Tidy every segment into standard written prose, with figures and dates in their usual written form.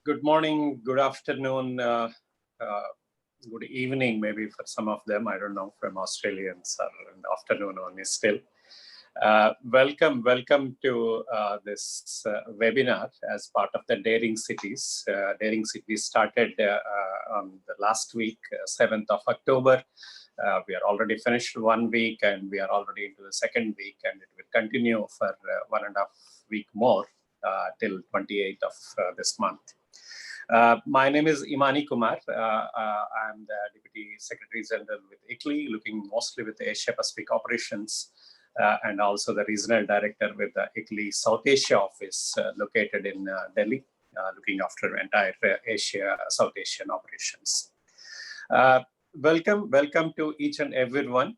Good morning, good afternoon, good evening, maybe for some of them. I don't know, from Australians or in the afternoon only still. Welcome to this webinar as part of the Daring Cities. Daring Cities started on the last week, 7th of October. We are already finished 1 week and we are already into the second week, and it will continue for 1.5 weeks more till 28th of this month. My name is Imani Kumar. I'm the Deputy Secretary General with ICLEI, looking mostly with the Asia Pacific operations, and also the Regional Director with the ICLEI South Asia office located in Delhi, looking after entire Asia, South Asian operations. Welcome to each and everyone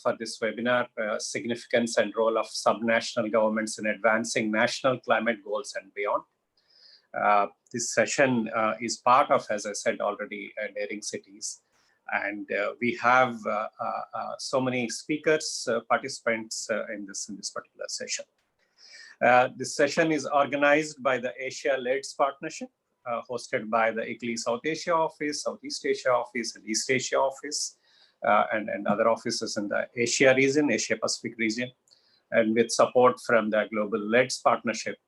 for this webinar, Significance and Role of Subnational Governments in Advancing National Climate Goals and Beyond. This session is part of, as I said already, Daring Cities. And we have so many speakers, participants in this particular session. This session is organized by the Asia LEDS Partnership, hosted by the ICLEI South Asia Office, Southeast Asia Office, and East Asia Office, and other offices in the Asia region, Asia Pacific region, and with support from the Global LEDS Partnership,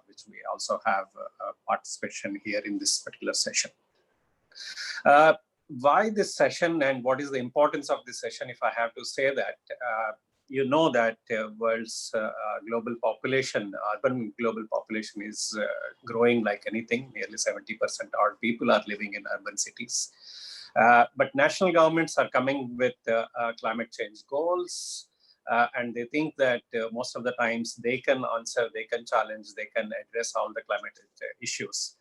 which we also have participation here in this particular session. Why this session and what is the importance of this session? If I have to say that, you know that world's global population, urban global population is growing like anything. Nearly 70% of people are living in urban cities. But national governments are coming with climate change goals, and they think that most of the times they can answer, they can challenge, they can address all the climate issues.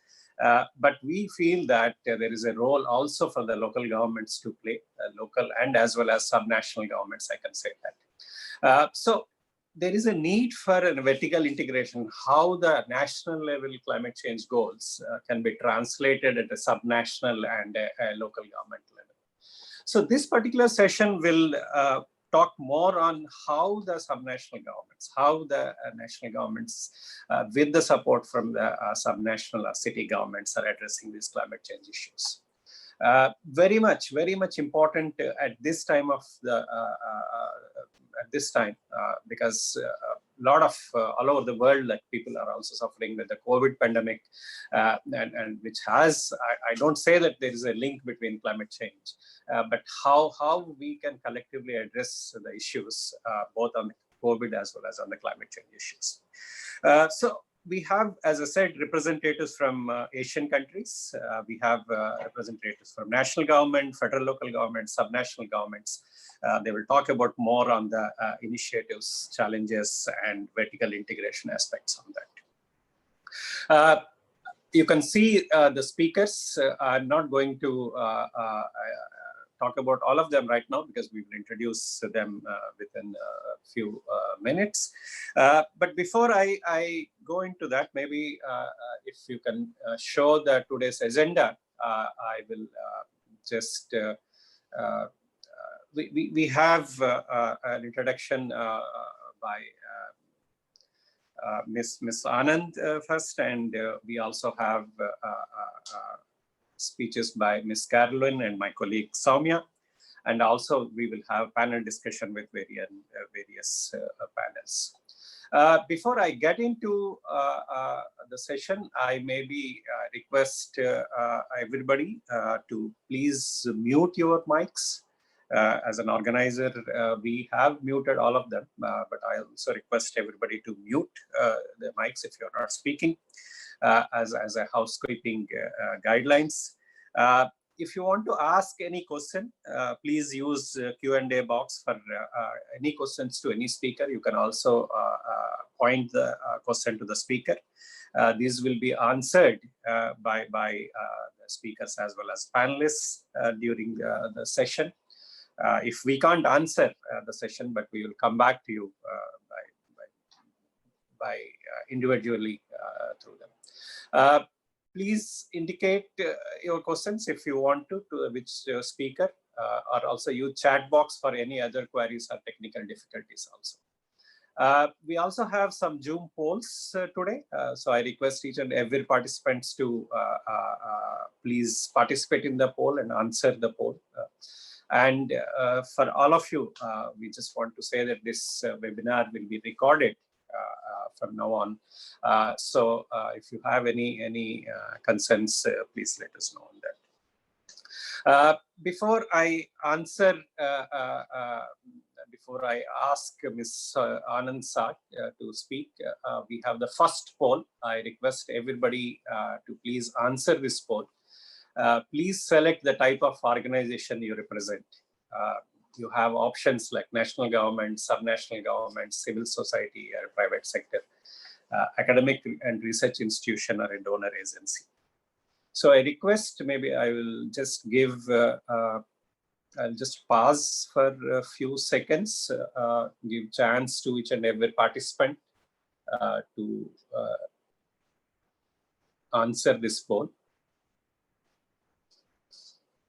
But we feel that there is a role also for the local governments to play, local and as well as subnational governments, I can say that. So there is a need for a vertical integration, how the national level climate change goals can be translated at a subnational and a local government level. So this particular session will talk more on how the subnational governments, how the national governments, with the support from the subnational city governments, are addressing these climate change issues. Very much important at this time of the because a lot of all over the world, like people are also suffering with the COVID pandemic, and which has, I don't say that there is a link between climate change, but how we can collectively address the issues, both on COVID as well as on the climate change issues. So we have, as I said, representatives from Asian countries. We have representatives from national government, federal, local government, subnational governments. They will talk about more on the initiatives, challenges, and vertical integration aspects on that. You can see the speakers. I'm not going to talk about all of them right now because we will introduce them within a few minutes. But before I go into that, maybe if you can show the today's agenda, I will just we have an introduction by Miss Anand first, and we also have speeches by Miss Caroline and my colleague Soumya, and also we will have panel discussion with various panels. Before I get into the session, I maybe request everybody to please mute your mics. As an organizer, we have muted all of them, but I also request everybody to mute the mics if you're not speaking, as a housekeeping guidelines. If you want to ask any question, please use Q&A box for any questions to any speaker. You can also point the question to the speaker. These will be answered by the speakers as well as panelists during the session. If we can't answer the session, but we will come back to you by individually through them. Please indicate your questions if you want to which speaker, or also use chat box for any other queries or technical difficulties also. We also have some Zoom polls today. So I request each and every participants to please participate in the poll and answer the poll. And for all of you, we just want to say that this webinar will be recorded from now on. So if you have any concerns, please let us know on that. Before I answer, before I ask Ms. Anand Sak to speak, we have the first poll. I request everybody to please answer this poll. Please select the type of organization you represent. You have options like national government, subnational government, civil society, or private sector, academic and research institution, or a donor agency. So I request, maybe I will just give, I'll just pause for a few seconds, give chance to each and every participant to answer this poll.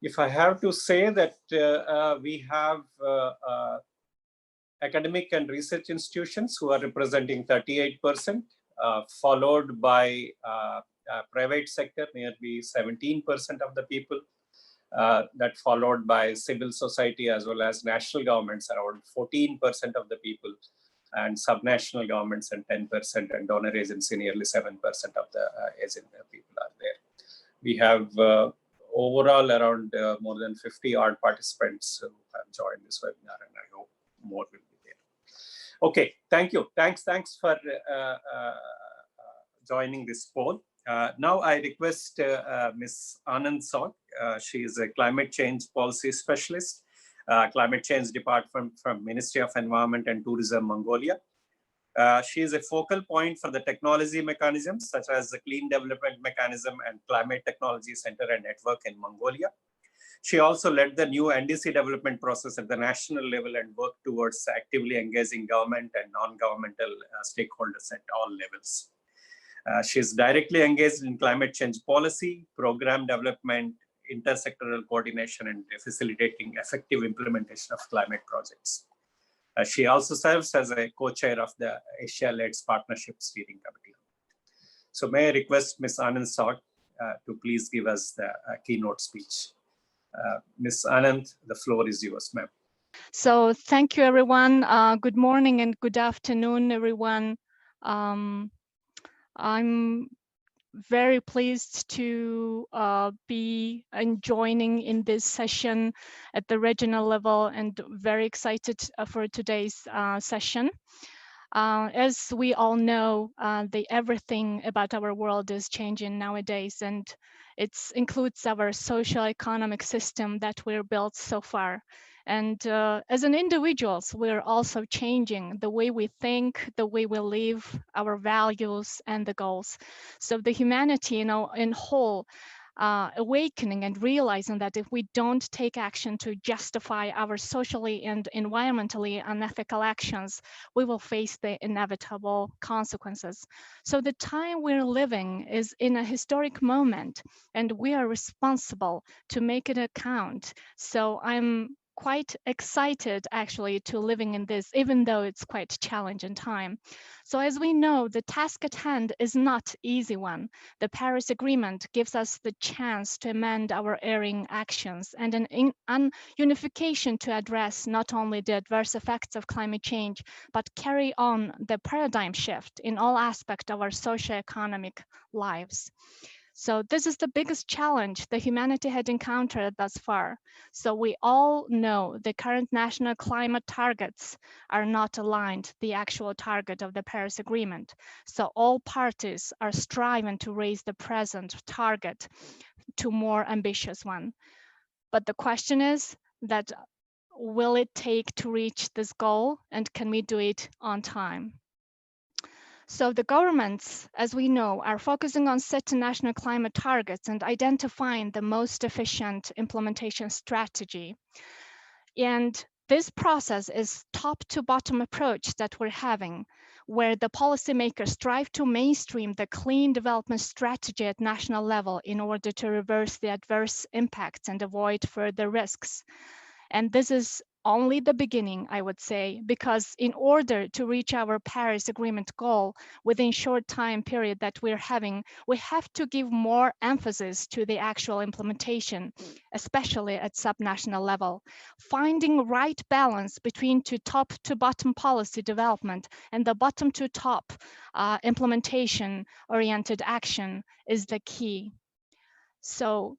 If I have to say that we have academic and research institutions who are representing 38%, followed by private sector, nearly 17% of the people, that followed by civil society as well as national governments, around 14% of the people, and subnational governments and 10%, and donor agency, nearly 7% of the people are there. We have overall around more than 50 odd participants who have joined this webinar, and I hope more will be there. Okay, thank you. Thanks for joining this poll. Now I request Ms. Anand Sak. She is a climate change policy specialist, climate change department from Ministry of Environment and Tourism, Mongolia. She is a focal point for the technology mechanisms such as the Clean Development Mechanism and Climate Technology Center and Network in Mongolia. She also led the new NDC development process at the national level and worked towards actively engaging government and non-governmental stakeholders at all levels. She is directly engaged in climate change policy, program development, intersectoral coordination, and facilitating effective implementation of climate projects. She also serves as a co-chair of the Asia-led Partnership Steering Committee. So may I request Ms. Anand Sak to please give us the keynote speech. Ms. Anand, the floor is yours, ma'am. So thank you, everyone. Good morning and good afternoon, everyone. I'm very pleased to be joining in this session at the regional level, and very excited for today's session. As we all know, everything about our world is changing nowadays, and it includes our social economic system that we're built so far. And as an individuals, we're also changing the way we think, the way we live, our values and the goals. So the humanity, in whole, awakening and realizing that if we don't take action to justify our socially and environmentally unethical actions, we will face the inevitable consequences. So the time we're living is in a historic moment, and we are responsible to make it count. So I'm quite excited actually to living in this, even though it's quite challenging time. So as we know, the task at hand is not easy one. The Paris Agreement gives us the chance to amend our erring actions and an unification to address not only the adverse effects of climate change, but carry on the paradigm shift in all aspects of our socio-economic lives. So this is the biggest challenge the humanity had encountered thus far. So we all know the current national climate targets are not aligned to the actual target of the Paris Agreement. So all parties are striving to raise the present target to more ambitious one. But the question is that, will it take to reach this goal, and can we do it on time? So the governments, as we know, are focusing on setting national climate targets and identifying the most efficient implementation strategy. And this process is top to bottom approach that we're having, where the policymakers strive to mainstream the clean development strategy at national level in order to reverse the adverse impacts and avoid further risks. And this is only the beginning, I would say, because in order to reach our Paris Agreement goal within short time period that we're having, we have to give more emphasis to the actual implementation, especially at subnational level. Finding right balance between to top to bottom policy development and the bottom to top implementation oriented action is the key. So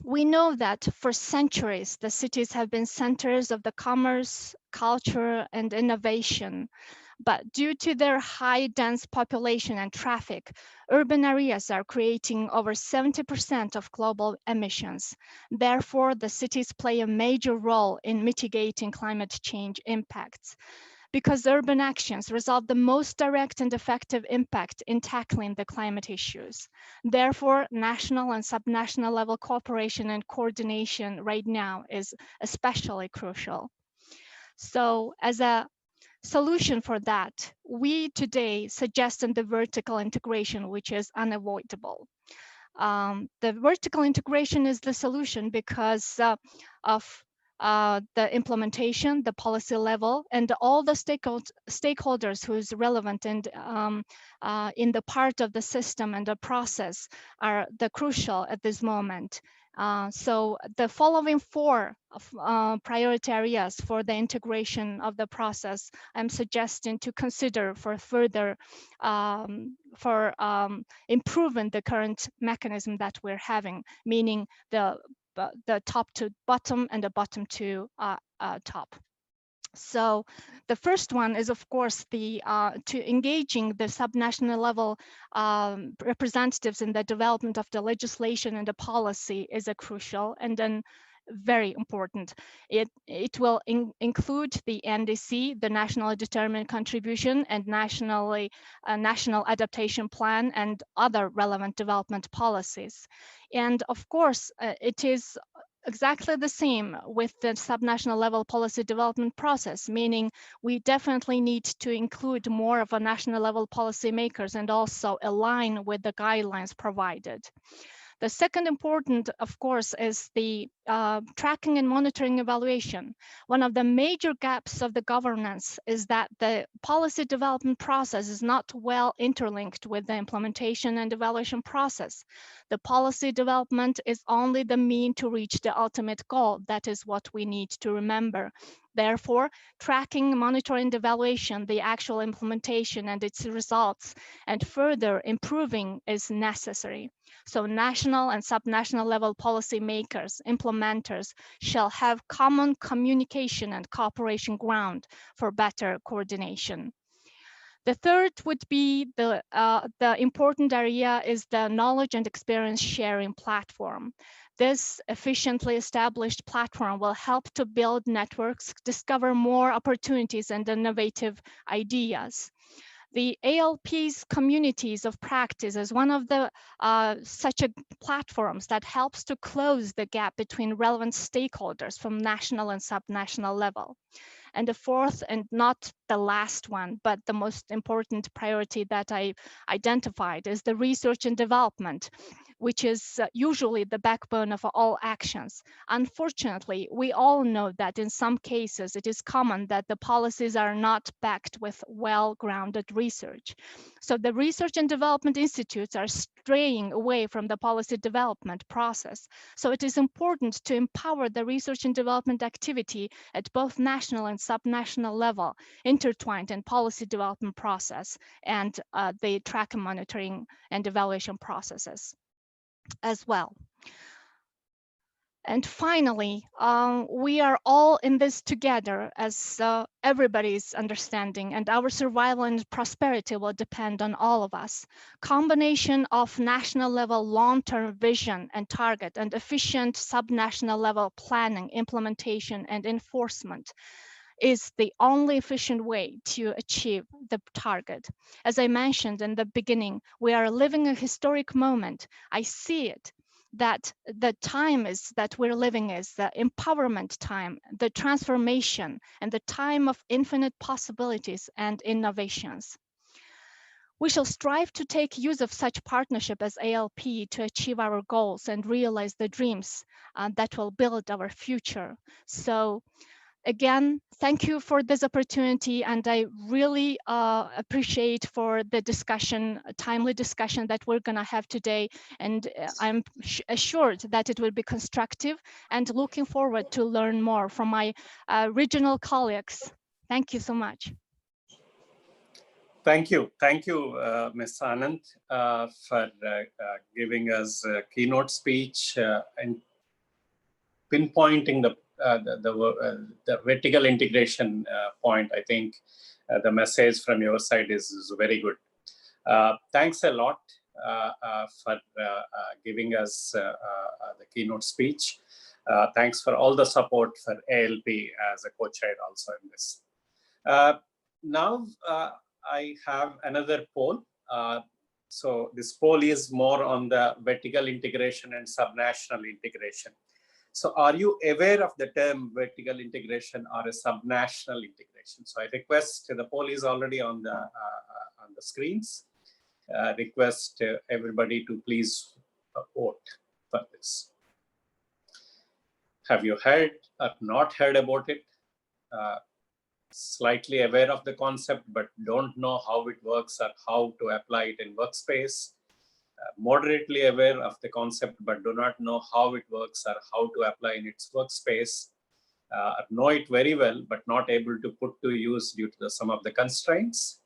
we know that for centuries, the cities have been centers of the commerce, culture, and innovation. But due to their high dense population and traffic, urban areas are creating over 70% of global emissions. Therefore, the cities play a major role in mitigating climate change impacts because urban actions result the most direct and effective impact in tackling the climate issues. Therefore, national and subnational level cooperation and coordination right now is especially crucial. So as a solution for that, we today suggest the vertical integration, which is unavoidable. The vertical integration is the solution because of the implementation, the policy level, and all the stakeholders who's relevant and in the part of the system and the process are the crucial at this moment. So the following four priority areas for the integration of the process, I'm suggesting to consider for further improving the current mechanism that we're having, meaning the top to bottom and the bottom to top. So the first one is, of course, the to engaging the subnational level representatives in the development of the legislation and the policy is a crucial and then very important. It will include the NDC, the nationally determined contribution, and national adaptation plan and other relevant development policies. And of course, it is exactly the same with the subnational level policy development process, meaning we definitely need to include more of a national level policymakers and also align with the guidelines provided. The second important, of course, is the tracking and monitoring evaluation. One of the major gaps of the governance is that the policy development process is not well interlinked with the implementation and evaluation process. The policy development is only the mean to reach the ultimate goal. That is what we need to remember. Therefore, tracking, monitoring, evaluation, the actual implementation and its results, and further improving is necessary. So national and subnational level policymakers, implementers shall have common communication and cooperation ground for better coordination. The third would be the important area is the knowledge and experience sharing platform. This efficiently established platform will help to build networks, discover more opportunities and innovative ideas. The ALP's communities of practice is one of the such a platforms that helps to close the gap between relevant stakeholders from national and subnational level. And the fourth, and not the last one, but the most important priority that I identified is the research and development, which is usually the backbone of all actions. Unfortunately, we all know that in some cases it is common that the policies are not backed with well-grounded research. So the research and development institutes are straying away from the policy development process. So it is important to empower the research and development activity at both national and subnational level, intertwined in policy development process and the track and monitoring and evaluation processes as well. And finally, we are all in this together as everybody's understanding, and our survival and prosperity will depend on all of us. Combination of national level long-term vision and target and efficient subnational level planning, implementation, and enforcement is the only efficient way to achieve the target. As I mentioned in the beginning, we are living a historic moment. I see it that the time is that we're living is the empowerment time, the transformation, and the time of infinite possibilities and innovations. We shall strive to take use of such partnership as ALP to achieve our goals and realize the dreams that will build our future. So Again, thank you for this opportunity, and I really appreciate for the discussion, timely discussion that we're gonna have today, and I'm assured that it will be constructive and looking forward to learn more from my regional colleagues. Thank you so much. Thank you, Ms. Anand, for giving us a keynote speech and pinpointing the vertical integration point. I think the message from your side is very good. Thanks a lot for giving us the keynote speech. Thanks for all the support for ALP as a co-chair also in this. Now I have another poll. So this poll is more on the vertical integration and subnational integration. So are you aware of the term vertical integration or a subnational integration? So I request, the poll is already on the screens. Request everybody to please vote for this. Have you heard or not heard about it? Slightly aware of the concept, but don't know how it works or how to apply it in workspace. Moderately aware of the concept, but do not know how it works or how to apply in its workspace. Know it very well, but not able to put to use due to some of the constraints.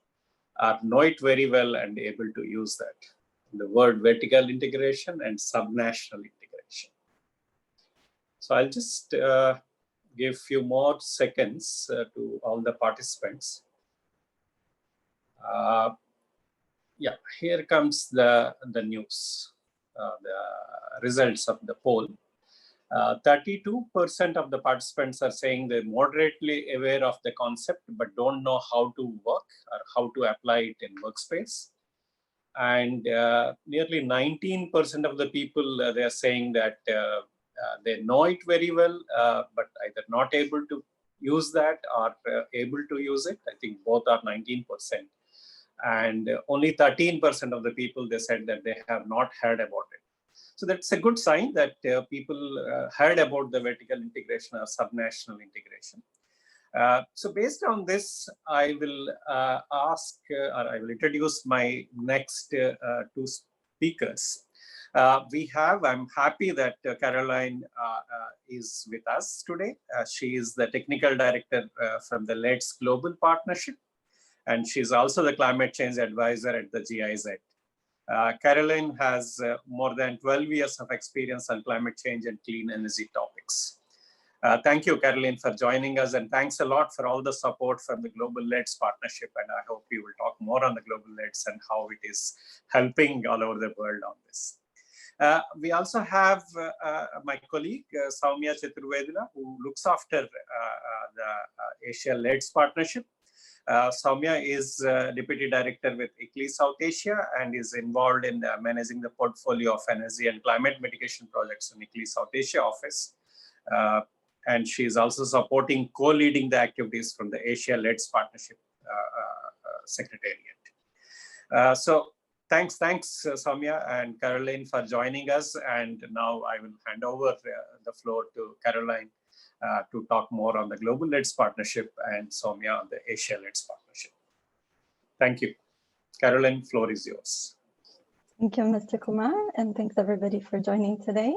Know it very well and able to use that. The word vertical integration and subnational integration. So I'll just give few more seconds to all the participants. Yeah, here comes the news, the results of the poll. 32% of the participants are saying they're moderately aware of the concept, but don't know how to work or how to apply it in workspace. And nearly 19% of the people, they are saying that they know it very well, but either not able to use that or able to use it. I think both are 19%. And only 13% of the people, they said that they have not heard about it. So that's a good sign that people heard about the vertical integration or subnational integration. So based on this, I will ask or I will introduce my next two speakers. I'm happy that Caroline is with us today. She is the technical director from the LEDS Global Partnership, and she's also the climate change advisor at the GIZ. Caroline has more than 12 years of experience on climate change and clean energy topics. Thank you, Caroline, for joining us, and thanks a lot for all the support from the Global LEDS Partnership. And I hope you will talk more on the Global LEDS and how it is helping all over the world on this. We also have my colleague, Soumya Chaturvedula, who looks after the Asia LEDS Partnership. Soumya is Deputy Director with ICLEI South Asia and is involved in managing the portfolio of energy and climate mitigation projects in ICLEI South Asia office. And she is also supporting, co-leading the activities from the Asia LEDS Partnership Secretariat. So thanks, Soumya and Caroline for joining us. And now I will hand over the floor to Caroline to talk more on the Global LEDS Partnership and Soumya on the Asia LEDS Partnership. Thank you. Caroline, floor is yours. Thank you, Mr. Kumar, and thanks everybody for joining today.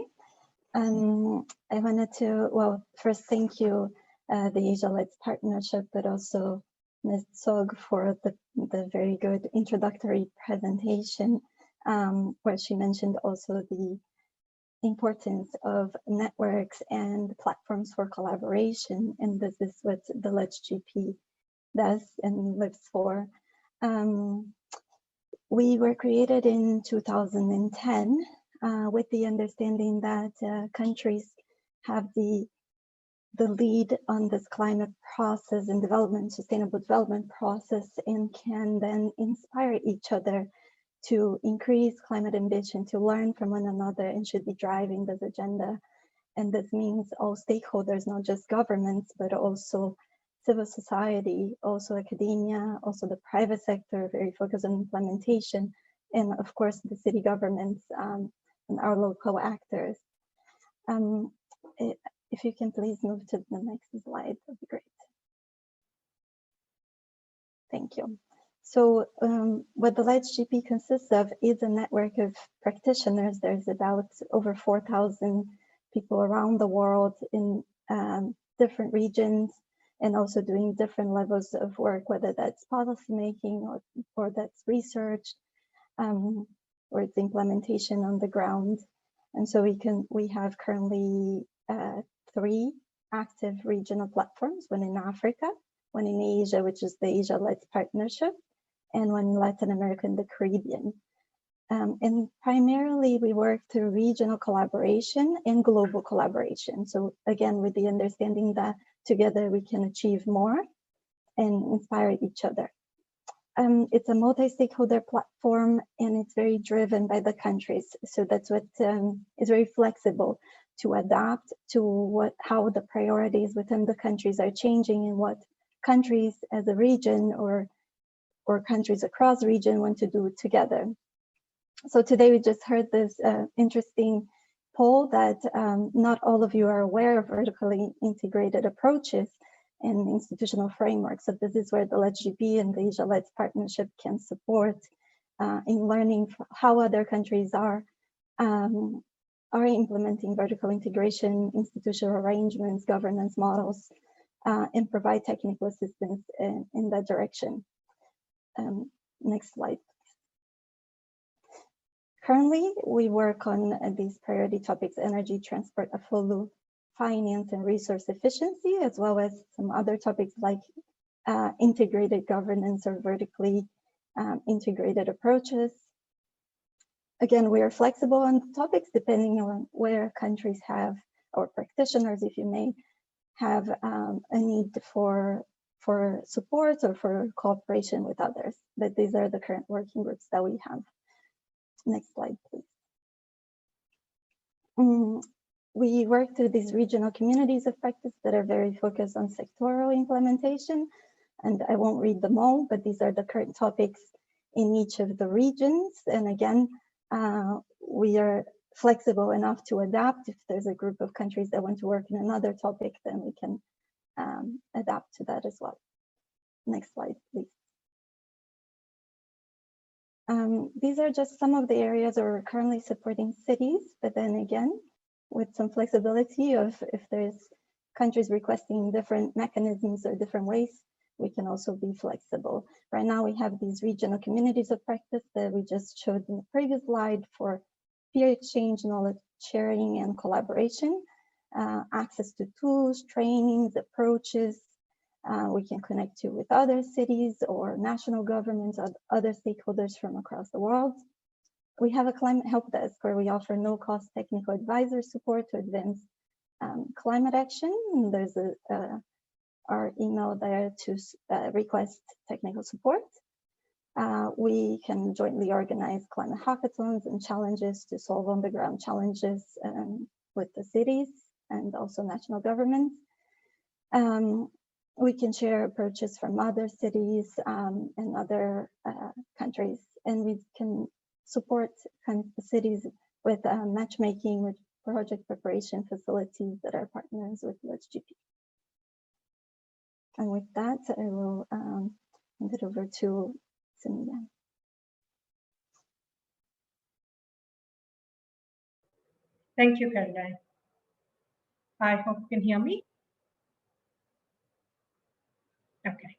I wanted to, well, first thank you, the Asia LEDS Partnership, but also Ms. Sog for the very good introductory presentation, where she mentioned also the importance of networks and platforms for collaboration, and this is what the LEDS GP does and lives for. We were created in 2010 with the understanding that countries have the lead on this climate process and development, sustainable development process, and can then inspire each other to increase climate ambition, to learn from one another, and should be driving this agenda. And this means all stakeholders, not just governments, but also civil society, also academia, also the private sector, very focused on implementation, and of course the city governments and our local actors. if you can please move to the next slide, that'd be great. Thank you. So what the LEDGP consists of is a network of practitioners. There's about over 4,000 people around the world in different regions, and also doing different levels of work, whether that's policymaking or that's research, or it's implementation on the ground. And so we have currently 3 active regional platforms, one in Africa, one in Asia, which is the Asia-led partnership, and one in Latin America and the Caribbean. And primarily we work through regional collaboration and global collaboration. So again, with the understanding that together we can achieve more and inspire each other. It's a multi-stakeholder platform, and it's very driven by the countries. So that's what is very flexible to adapt to how the priorities within the countries are changing, and what countries as a region or countries across region want to do together. So today we just heard this interesting poll that not all of you are aware of vertically integrated approaches and institutional frameworks. So this is where the LEDGP and the Asia-led partnership can support in learning how other countries are implementing vertical integration, institutional arrangements, governance models, and provide technical assistance in that direction. Next slide. Currently, we work on these priority topics: energy, transport, affulu, finance, and resource efficiency, as well as some other topics like integrated governance or vertically integrated approaches. Again, we are flexible on the topics depending on where countries have, or practitioners, if you may, have a need for support or for cooperation with others. But these are the current working groups that we have. Next slide, please. We work through these regional communities of practice that are very focused on sectoral implementation. And I won't read them all, but these are the current topics in each of the regions. And again, we are flexible enough to adapt. If there's a group of countries that want to work in another topic, then we can adapt to that as well. Next slide, please. These are just some of the areas where we're currently supporting cities, but then again, with some flexibility of if there's countries requesting different mechanisms or different ways, we can also be flexible. Right now, we have these regional communities of practice that we just showed in the previous slide for peer exchange, knowledge sharing, and collaboration, access to tools, trainings, approaches. We can connect you with other cities or national governments or other stakeholders from across the world. We have a climate help desk where we offer no-cost technical advisor support to advance climate action. And there's our email there to request technical support. We can jointly organize climate hackathons and challenges to solve on-the-ground challenges with the cities and also national governments. We can share approaches from other cities and other countries, and we can support cities with matchmaking, with project preparation facilities that are partners with LEDGP. And with that, I will hand it over to Samia. Thank you, Caroline. I hope you can hear me. Okay.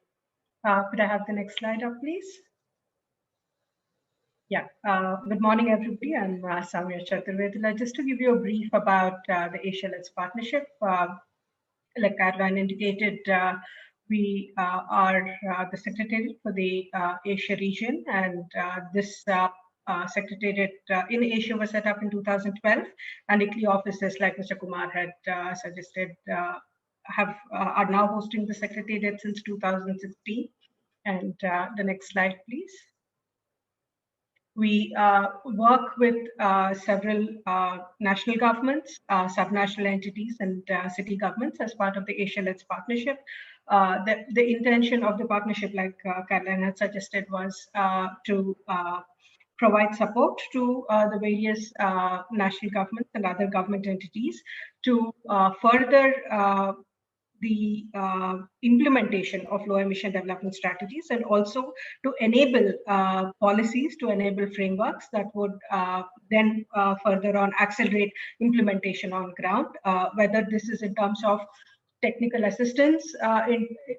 Could I have the next slide up, please? Yeah. Good morning, everybody. I'm Samia Chaturvedula. Just to give you a brief about the Asia-led partnership, like Caroline indicated, we are the secretariat for the Asia region, and this secretariat in Asia was set up in 2012, and ICLEI offices, like Mr. Kumar had suggested, are now hosting the secretariat since 2016. And the next slide, please. We work with several national governments, subnational entities, and city governments as part of the Asia-led partnership. The intention of the partnership, like Caroline had suggested, was to provide support to the various national governments and other government entities to further the implementation of low emission development strategies, and also to enable policies, to enable frameworks that would then further on accelerate implementation on ground, whether this is in terms of technical assistance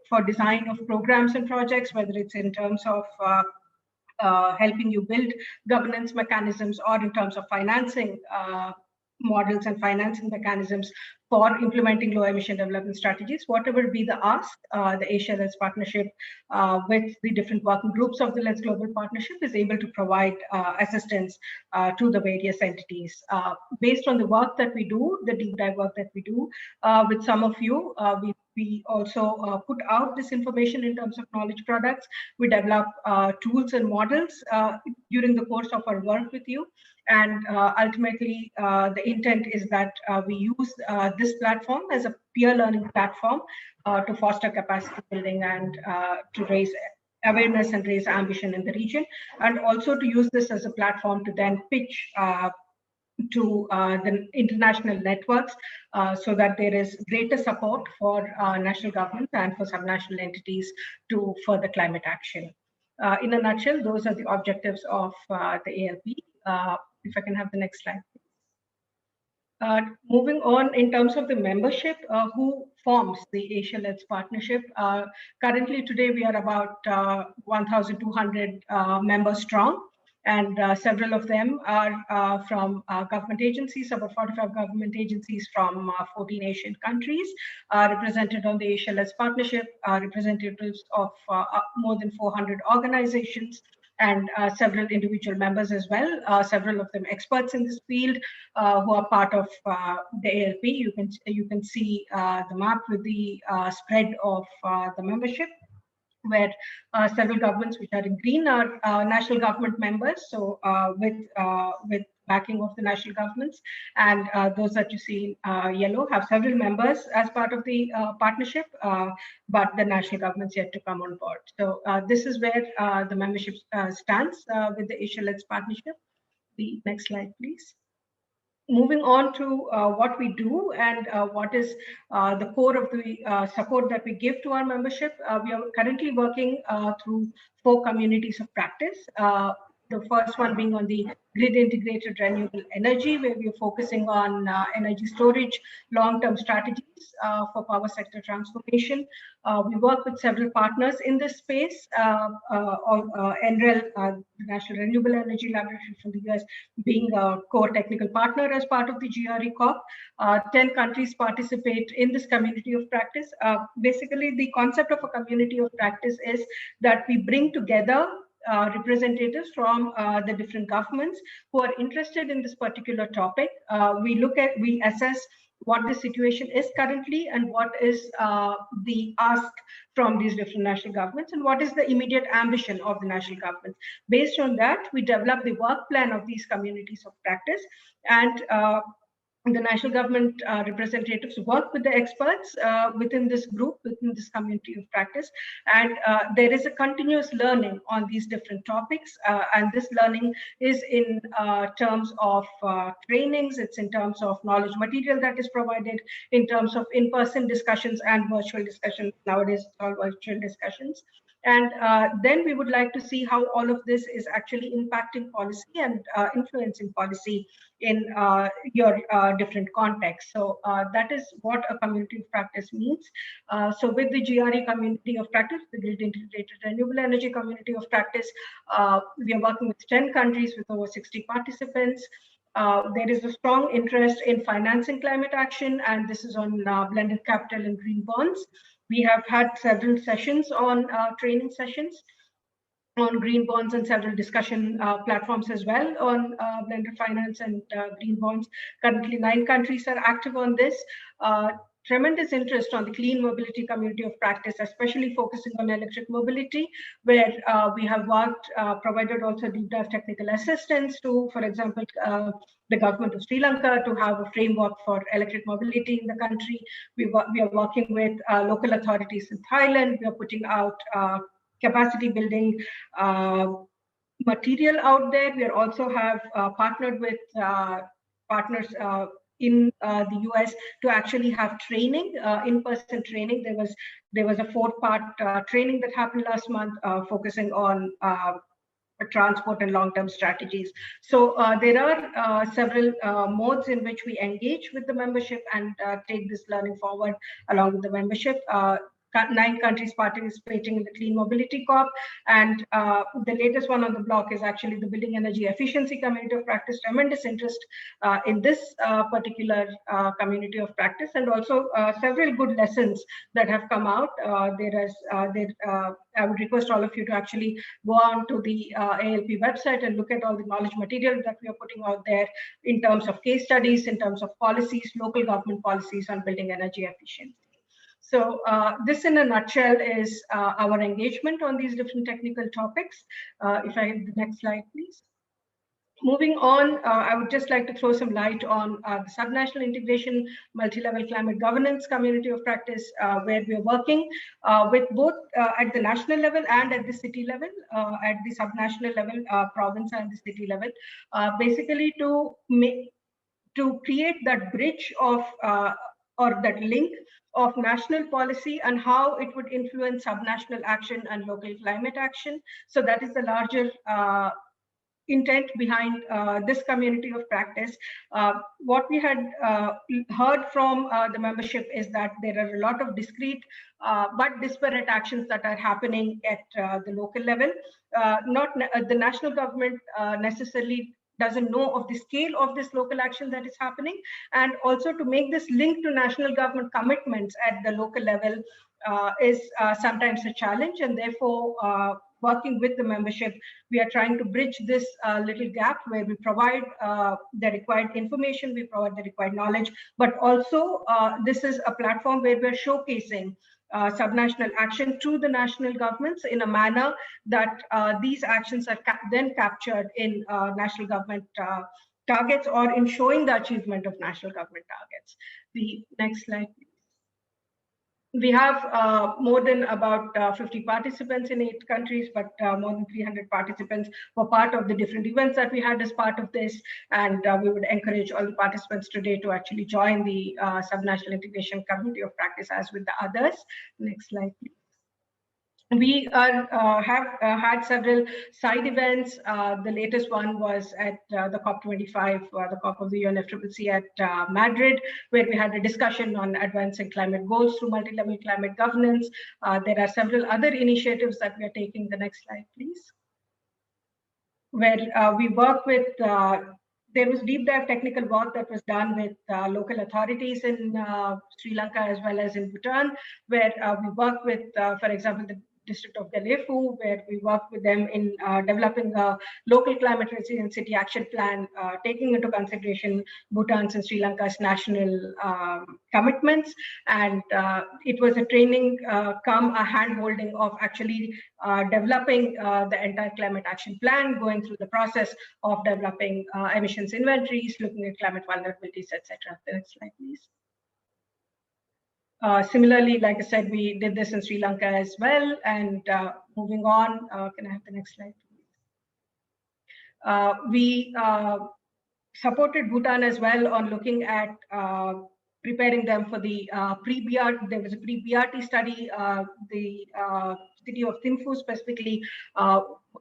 for design of programs and projects, whether it's in terms of helping you build governance mechanisms, or in terms of financing models and financing mechanisms for implementing low emission development strategies. Whatever be the ask, the Asia-Let's Partnership with the different working groups of the Let's Global Partnership is able to provide assistance to the various entities. Based on the work that we do, the deep dive work that we do with some of you, we also put out this information in terms of knowledge products. We develop tools and models during the course of our work with you. And ultimately, the intent is that we use this platform as a peer learning platform to foster capacity building and to raise awareness and raise ambition in the region, and also to use this as a platform to then pitch to the international networks so that there is greater support for national governments and for subnational entities to further climate action. In a nutshell, those are the objectives of the ALP. If I can have the next slide. Moving on, in terms of the membership, who forms the Asia-Let's Partnership? Currently, today, we are about 1,200 members strong, and several of them are from government agencies, about 45 government agencies from 14 Asian countries, represented on the Asia-Let's Partnership, representatives of more than 400 organizations, and several individual members as well, several of them experts in this field who are part of the ALP. You can see the map with the spread of the membership, where several governments which are in green are national government members, so with backing of the national governments, and those that you see in yellow have several members as part of the partnership, but the national government's yet to come on board. So this is where the membership stands with the Asia-Let's Partnership. The next slide, please. Moving on to what we do and what is the core of the support that we give to our membership. We are currently working through 4 communities of practice. The first one being on the grid integrated renewable energy, where we are focusing on energy storage, long-term strategies for power sector transformation. We work with several partners in this space, NREL, the National Renewable Energy Laboratory from the US, being a core technical partner as part of the GRE COP. 10 countries participate in this community of practice. Basically, the concept of a community of practice is that we bring together representatives from the different governments who are interested in this particular topic. We assess what the situation is currently and what is the ask from these different national governments and what is the immediate ambition of the national government. Based on that, we develop the work plan of these communities of practice, and the national government representatives work with the experts within this group, within this community of practice. And there is a continuous learning on these different topics. And this learning is in terms of trainings, it's in terms of knowledge material that is provided, in terms of in-person discussions and virtual discussions. Nowadays, it's all virtual discussions. And then we would like to see how all of this is actually impacting policy and influencing policy in your different contexts. So that is what a community of practice means. So with the GRE community of practice, the Grid Integrated Renewable Energy Community of Practice, we are working with 10 countries with over 60 participants. There is a strong interest in financing climate action, and this is on blended capital and green bonds. We have had several sessions on training sessions on green bonds and several discussion platforms as well on blended finance and green bonds. Currently, 9 countries are active on this. Tremendous interest on the clean mobility community of practice, especially focusing on electric mobility, where we have worked, provided also deep dive technical assistance to, for example, the government of Sri Lanka to have a framework for electric mobility in the country. We are working with local authorities in Thailand. We are putting out capacity building material out there. We also have partnered with partners in the US to actually have training, in-person training. There was a 4-part training that happened last month, focusing on transport and long-term strategies. So there are several modes in which we engage with the membership and take this learning forward along with the membership. 9 countries participating in the Clean Mobility Corp, and the latest one on the block is actually the Building Energy Efficiency Community of Practice. Tremendous interest in this particular community of practice, and also several good lessons that have come out. I would request all of you to actually go on to the ALP website and look at all the knowledge material that we are putting out there in terms of case studies, in terms of policies, local government policies on building energy efficiency. So this in a nutshell is our engagement on these different technical topics. If I have the next slide, please. Moving on, I would just like to throw some light on the subnational integration, multi-level climate governance community of practice, where we are working with both at the national level and at the city level, at the subnational level, province and the city level, basically to create that bridge of or that link of national policy and how it would influence subnational action and local climate action. So that is the larger intent behind this community of practice. What we had heard from the membership is that there are a lot of discrete but disparate actions that are happening at the local level. The national government necessarily doesn't know of the scale of this local action that is happening, and also to make this link to national government commitments at the local level is sometimes a challenge, and therefore working with the membership, we are trying to bridge this little gap where we provide the required information, we provide the required knowledge, but also this is a platform where we're showcasing subnational action to the national governments in a manner that these actions are then captured in national government targets or in showing the achievement of national government targets. The next slide, please. We have more than about 50 participants in 8 countries, but more than 300 participants were part of the different events that we had as part of this. And we would encourage all the participants today to actually join the subnational integration community of practice as with the others. Next slide, please. We have had several side events. The latest one was at the COP25, the COP of the UNFCCC at Madrid, where we had a discussion on advancing climate goals through multi-level climate governance. There are several other initiatives that we are taking. The next slide, please. Where we work with there was deep dive technical work that was done with local authorities in Sri Lanka as well as in Bhutan, where we work with, for example, the district of Galefu, where we work with them in developing a local climate resilient city action plan, taking into consideration Bhutan's and Sri Lanka's national commitments. And it was a training come a hand-holding of actually developing the entire climate action plan, going through the process of developing emissions inventories, looking at climate vulnerabilities, etc. The next slide, please. Similarly, like I said, we did this in Sri Lanka as well. And moving on, can I have the next slide, please? We supported Bhutan as well on looking at preparing them for the pre-BRT. There was a pre-BRT study. The city of Thimphu specifically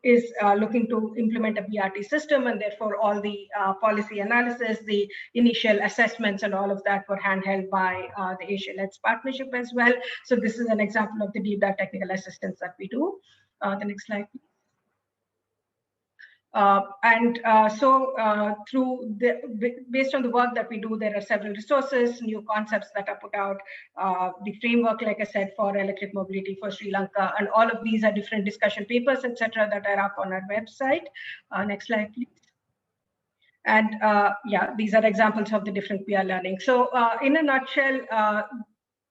is looking to implement a BRT system, and therefore all the policy analysis, the initial assessments and all of that were handheld by the Asia-Let's partnership as well. So this is an example of the deep dive technical assistance that we do. The next slide, please. Based on the work that we do, there are several resources, new concepts that are put out, the framework, like I said, for electric mobility for Sri Lanka, and all of these are different discussion papers, etc., that are up on our website. Next slide, please. And yeah, these are examples of the different we are learning. So in a nutshell,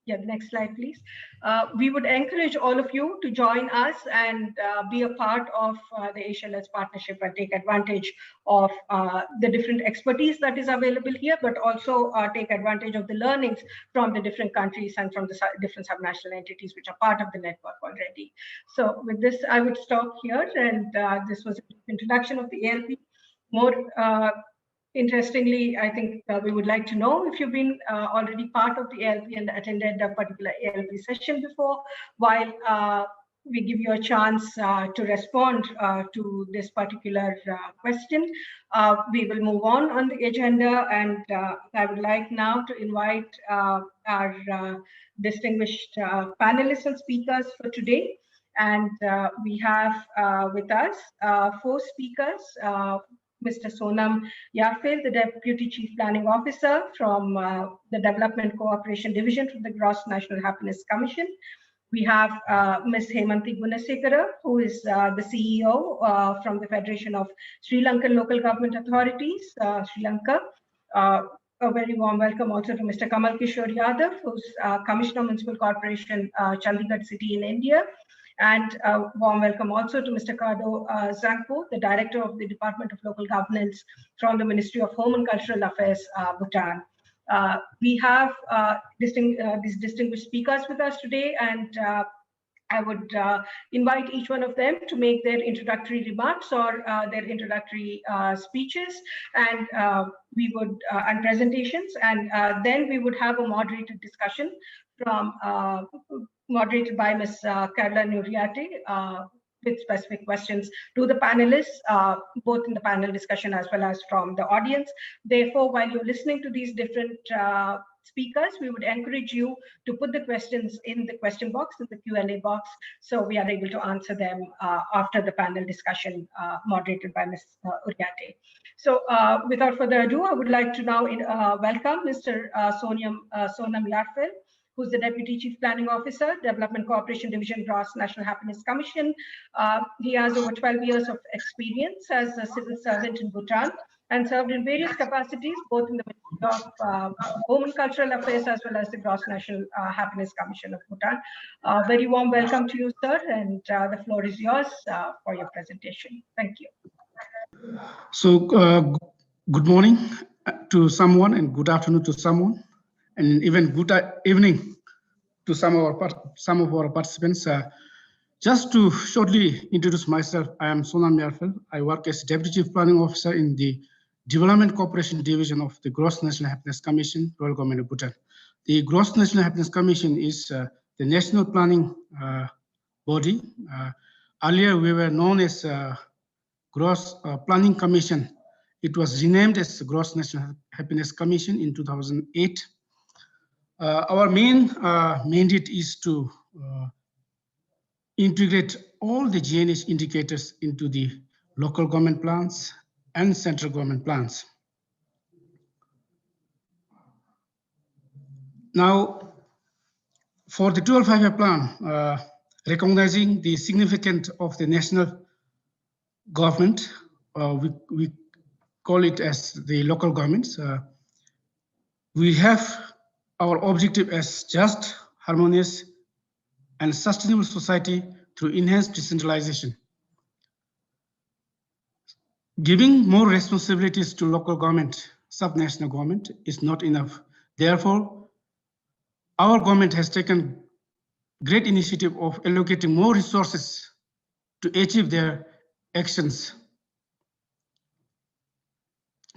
Yeah, the next slide, please. We would encourage all of you to join us and be a part of the Asia-Let's partnership and take advantage of the different expertise that is available here, but also take advantage of the learnings from the different countries and from the different subnational entities which are part of the network already. So with this, I would stop here, and this was an introduction of the ALP. More interestingly, I think we would like to know if you've been already part of the ALP and attended a particular ALP session before, while we give you a chance to respond to this particular question. We will move on the agenda, and I would like now to invite our distinguished panelists and speakers for today. And we have with us 4 speakers. Mr. Sonam Yarfil, the Deputy Chief Planning Officer from the Development Cooperation Division from the Gross National Happiness Commission. We have Ms. Hemanti Gunasekara, who is the CEO from the Federation of Sri Lankan Local Government Authorities, Sri Lanka. A very warm welcome also to Mr. Kamal Kishore Yadav, who's Commissioner of Municipal Corporation, Chandigarh City in India. And a warm welcome also to Mr. Kado Zangpo, the Director of the Department of Local Governance from the Ministry of Home and Cultural Affairs, Bhutan. We have these distinguished speakers with us today, and I would invite each one of them to make their introductory remarks or their introductory speeches, and we would and presentations, and then we would have a moderated discussion from moderated by Ms. Carla Nuriate with specific questions to the panelists, both in the panel discussion as well as from the audience. Therefore, while you're listening to these different speakers, we would encourage you to put the questions in the question box, in the Q&A box, so we are able to answer them after the panel discussion moderated by Ms. Uriate. So without further ado, I would like to now welcome Mr. Sonam Yarfil, who's the Deputy Chief Planning Officer, Development Cooperation Division, Gross National Happiness Commission. He has over 12 years of experience as a civil servant in Bhutan and served in various capacities, both in the Ministry of Home and Cultural Affairs as well as the Gross National Happiness Commission of Bhutan. Very warm welcome to you, sir, and the floor is yours for your presentation. Thank you. So good morning to someone and good afternoon to someone, and even good evening to some of our participants. Just to shortly introduce myself, I am Sonam Yarfil. I work as Deputy Chief Planning Officer in the Development Cooperation Division of the Gross National Happiness Commission, Royal Government of Bhutan. The Gross National Happiness Commission is the national planning body. Earlier, we were known as Gross Planning Commission. It was renamed as Gross National Happiness Commission in 2008. Our main mandate is to integrate all the GNH indicators into the local government plans and central government plans. Now, for the 12 5-year plan, recognizing the significance of the national government, we call it as the local governments. We have our objective as just, harmonious, and sustainable society through enhanced decentralization. Giving more responsibilities to local government, subnational government is not enough. Therefore, our government has taken great initiative of allocating more resources to achieve their actions.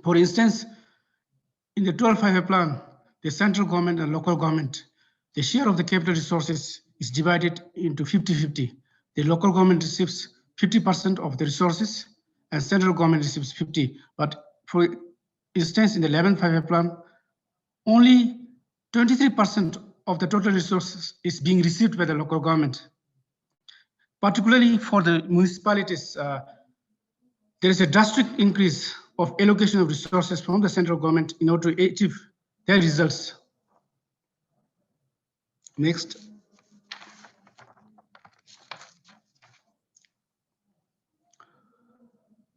For instance, in the 12 5-year plan, the central government and local government, the share of the capital resources is divided into 50-50. The local government receives 50% of the resources and central government receives 50. But for instance, in the 11th 5-year plan, only 23% of the total resources is being received by the local government. Particularly for the municipalities, there is a drastic increase of allocation of resources from the central government in order to achieve their results. Next.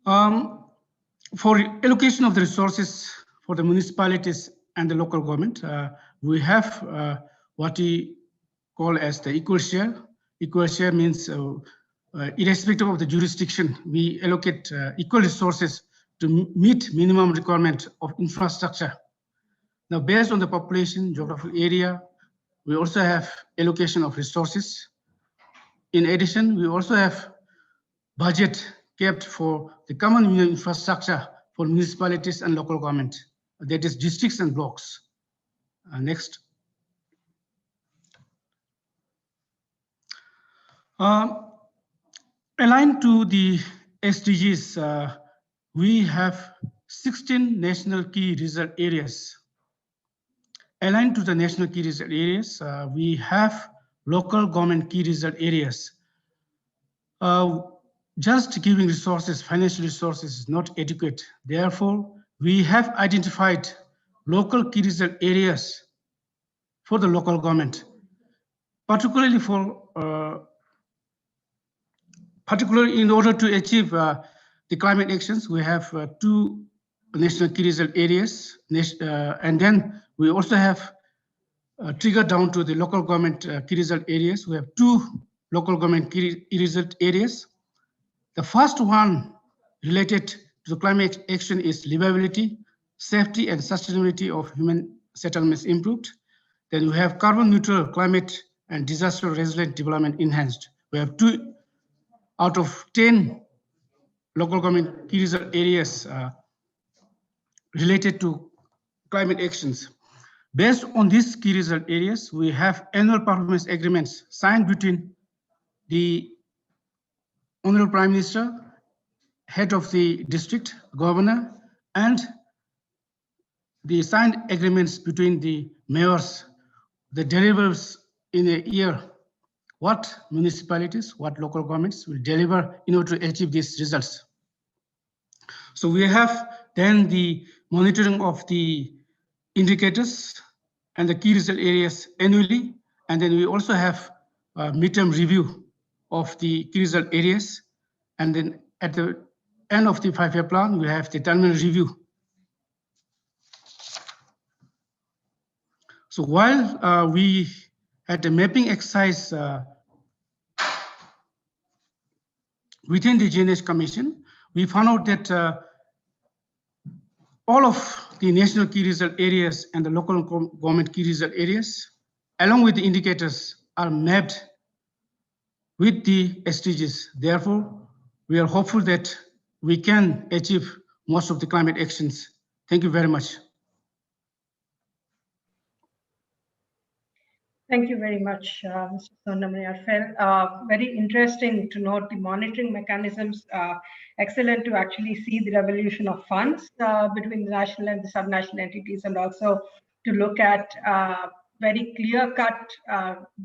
For allocation of the resources for the municipalities and the local government, we have what we call as the equal share. Equal share means irrespective of the jurisdiction, we allocate equal resources to meet minimum requirement of infrastructure. Now, based on the population, geographical area, we also have allocation of resources. In addition, we also have budget kept for the common infrastructure for municipalities and local government, that is districts and blocks. Next. Aligned to the SDGs, we have 16 national key result areas. Aligned to the national key result areas, we have local government key result areas. Just giving resources, financial resources is not adequate. Therefore, we have identified local key result areas for the local government, particularly in order to achieve the climate actions. We have 2 national key result areas, and then we also have triggered down to the local government key result areas. We have 2 local government key result areas. The first one related to the climate action is livability, safety, and sustainability of human settlements improved. Then we have carbon neutral, climate and disaster resilient development enhanced. We have 2 out of 10 local government key result areas related to climate actions. Based on these key result areas, we have annual performance agreements signed between the Honorable Prime Minister, head of the district, governor, and the signed agreements between the mayors, the delivers in a year, what municipalities, what local governments will deliver in order to achieve these results. So we have then the monitoring of the indicators and the key result areas annually, and then we also have a midterm review of the key result areas, and then at the end of the 5-year plan, we have the terminal review. So while we had a mapping exercise within the GNH Commission, we found out that all of the national key result areas and the local government key result areas, along with the indicators, are mapped with the SDGs. Therefore, we are hopeful that we can achieve most of the climate actions. Thank you very much. Thank you very much, Mr. Sonnamayarfel. Very interesting to note the monitoring mechanisms. Excellent to actually see the revolution of funds between the national and the subnational entities, and also to look at very clear-cut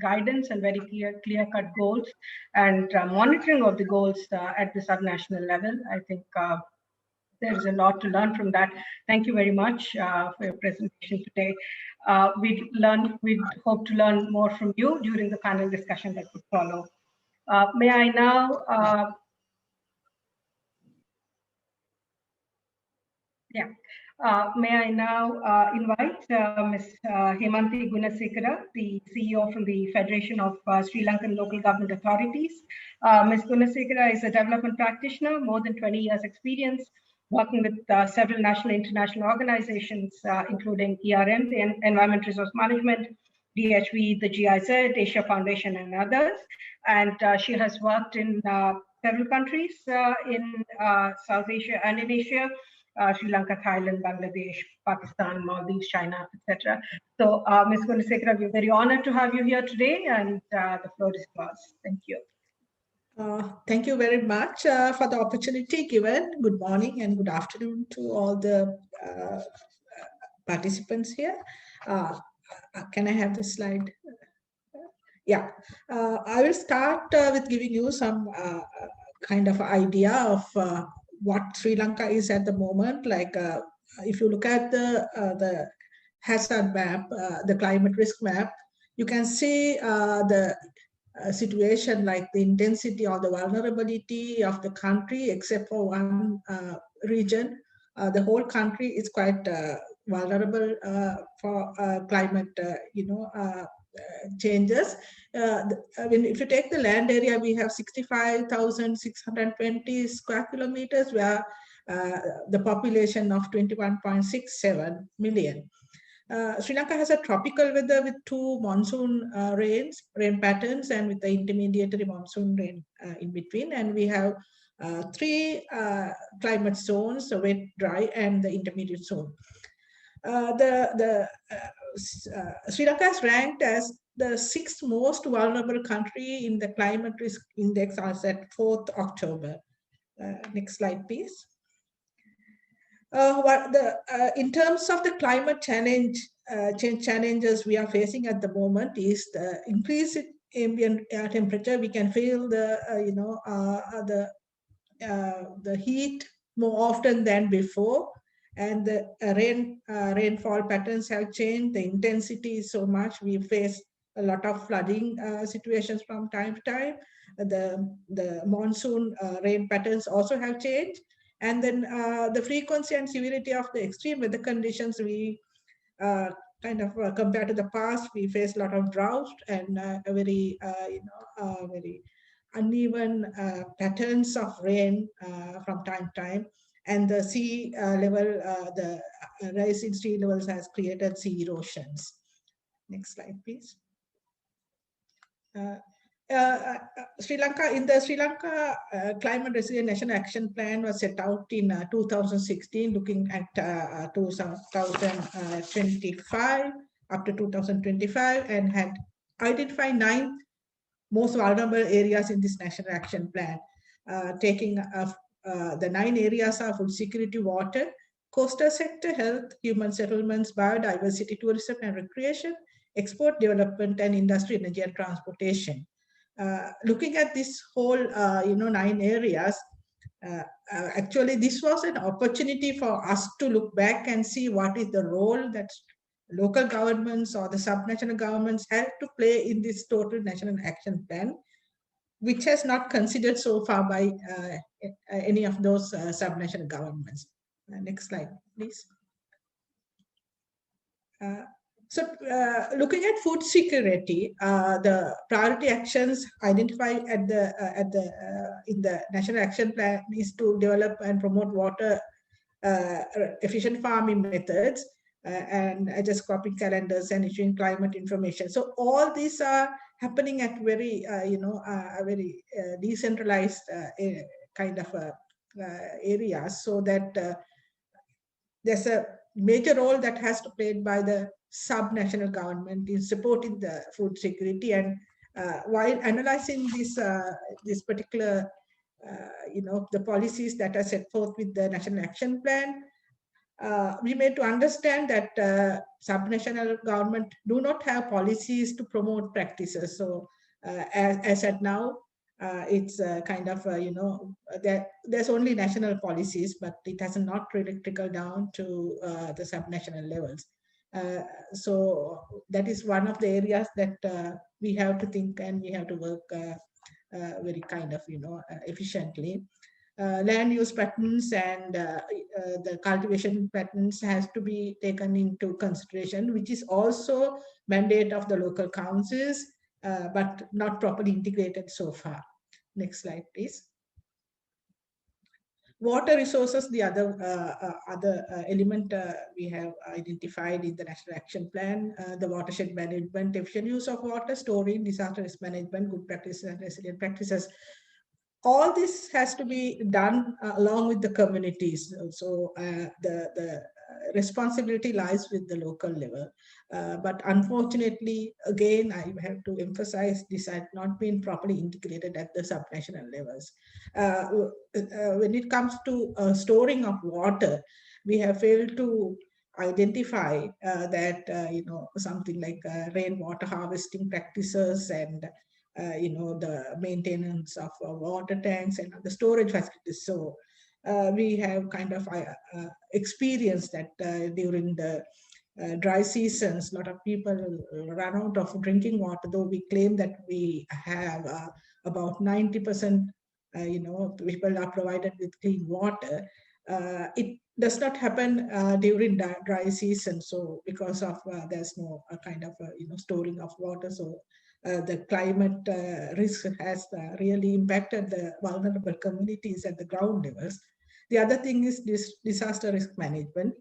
guidance and very clear-cut goals and monitoring of the goals at the subnational level. I think there's a lot to learn from that. Thank you very much for your presentation today. We'd hope to learn more from you during the panel discussion that would follow. May I now, invite Ms. Hemanthi Gunasekara, the CEO from the Federation of Sri Lankan Local Government Authorities. Ms. Gunasekara is a development practitioner, more than 20 years experience, working with several national and international organizations, including ERM, the Environment Resource Management, DHV, the GIZ, Asia Foundation, and others. And she has worked in several countries in South Asia and in Asia, Sri Lanka, Thailand, Bangladesh, Pakistan, Maldives, China, etc. So, Ms. Gunasekara, we're very honored to have you here today, and the floor is yours. Thank you. Thank you very much for the opportunity given. Good morning and good afternoon to all the participants here. Can I have the slide? Yeah, I will start with giving you some kind of idea of what Sri Lanka is at the moment. Like if you look at the hazard map, the climate risk map, you can see the situation, like the intensity or the vulnerability of the country, except for one region. The whole country is quite vulnerable for climate, changes. If you take the land area, we have 65,620 square kilometers, where the population of 21.67 million. Sri Lanka has a tropical weather with 2 monsoon rain patterns, and with the intermediary monsoon rain in between. And we have 3 climate zones: the wet, dry, and the intermediate zone. Sri Lanka is ranked as the 6th most vulnerable country in the climate risk index as at 4th October. Next slide, please. In terms of the climate change challenges we are facing at the moment is the increase in ambient air temperature. We can feel the heat more often than before, and the rainfall patterns have changed. The intensity is so much. We face a lot of flooding situations from time to time. The monsoon rain patterns also have changed. And then the frequency and severity of the extreme weather conditions, we compared to the past, we face a lot of drought and very uneven patterns of rain from time to time. And the sea level, the rise in sea levels has created sea erosions. Next slide, please. Sri Lanka, in the Sri Lanka Climate Resilient National Action Plan was set out in 2016, looking at 2025 up to 2025, and had identified 9 most vulnerable areas in this National Action Plan. The 9 areas are food security, water, coastal sector, health, human settlements, biodiversity, tourism and recreation, export, development, and industry, energy, and transportation. Looking at this whole 9 areas, actually this was an opportunity for us to look back and see what is the role that local governments or the subnational governments have to play in this total national action plan, which has not considered so far by any of those subnational governments. Next slide, please. Looking at food security, the priority actions identified in the National Action Plan is to develop and promote water efficient farming methods and adjust cropping calendars and issuing climate information. So all these are happening at very very decentralized kind of areas, so that there's a major role that has to be played by the subnational government in supporting the food security. And while analyzing this particular the policies that are set forth with the National Action Plan, we made to understand that subnational government do not have policies to promote practices. So as at now, it's there's only national policies, but it has not really trickled down to the subnational levels. So that is one of the areas that we have to think and we have to work very efficiently. Land use patterns and the cultivation patterns has to be taken into consideration, which is also mandate of the local councils, but not properly integrated so far. Next slide, please. Water resources, the other element we have identified in the National Action Plan, the watershed management, efficient use of water, storing, disaster risk management, good practices and resilient practices. All this has to be done along with the communities. So the responsibility lies with the local level. But unfortunately, again, I have to emphasize this has not been properly integrated at the subnational levels. When it comes to storing of water, we have failed to identify that something like rainwater harvesting practices and the maintenance of water tanks and the storage facilities. So we have kind of experienced that during the dry seasons, a lot of people run out of drinking water, though we claim that we have about 90% people are provided with clean water. does not happen during dry season. So because of there's no kind of storing of water, so the climate risk has really impacted the vulnerable communities at the ground levels. The other thing is this disaster risk management.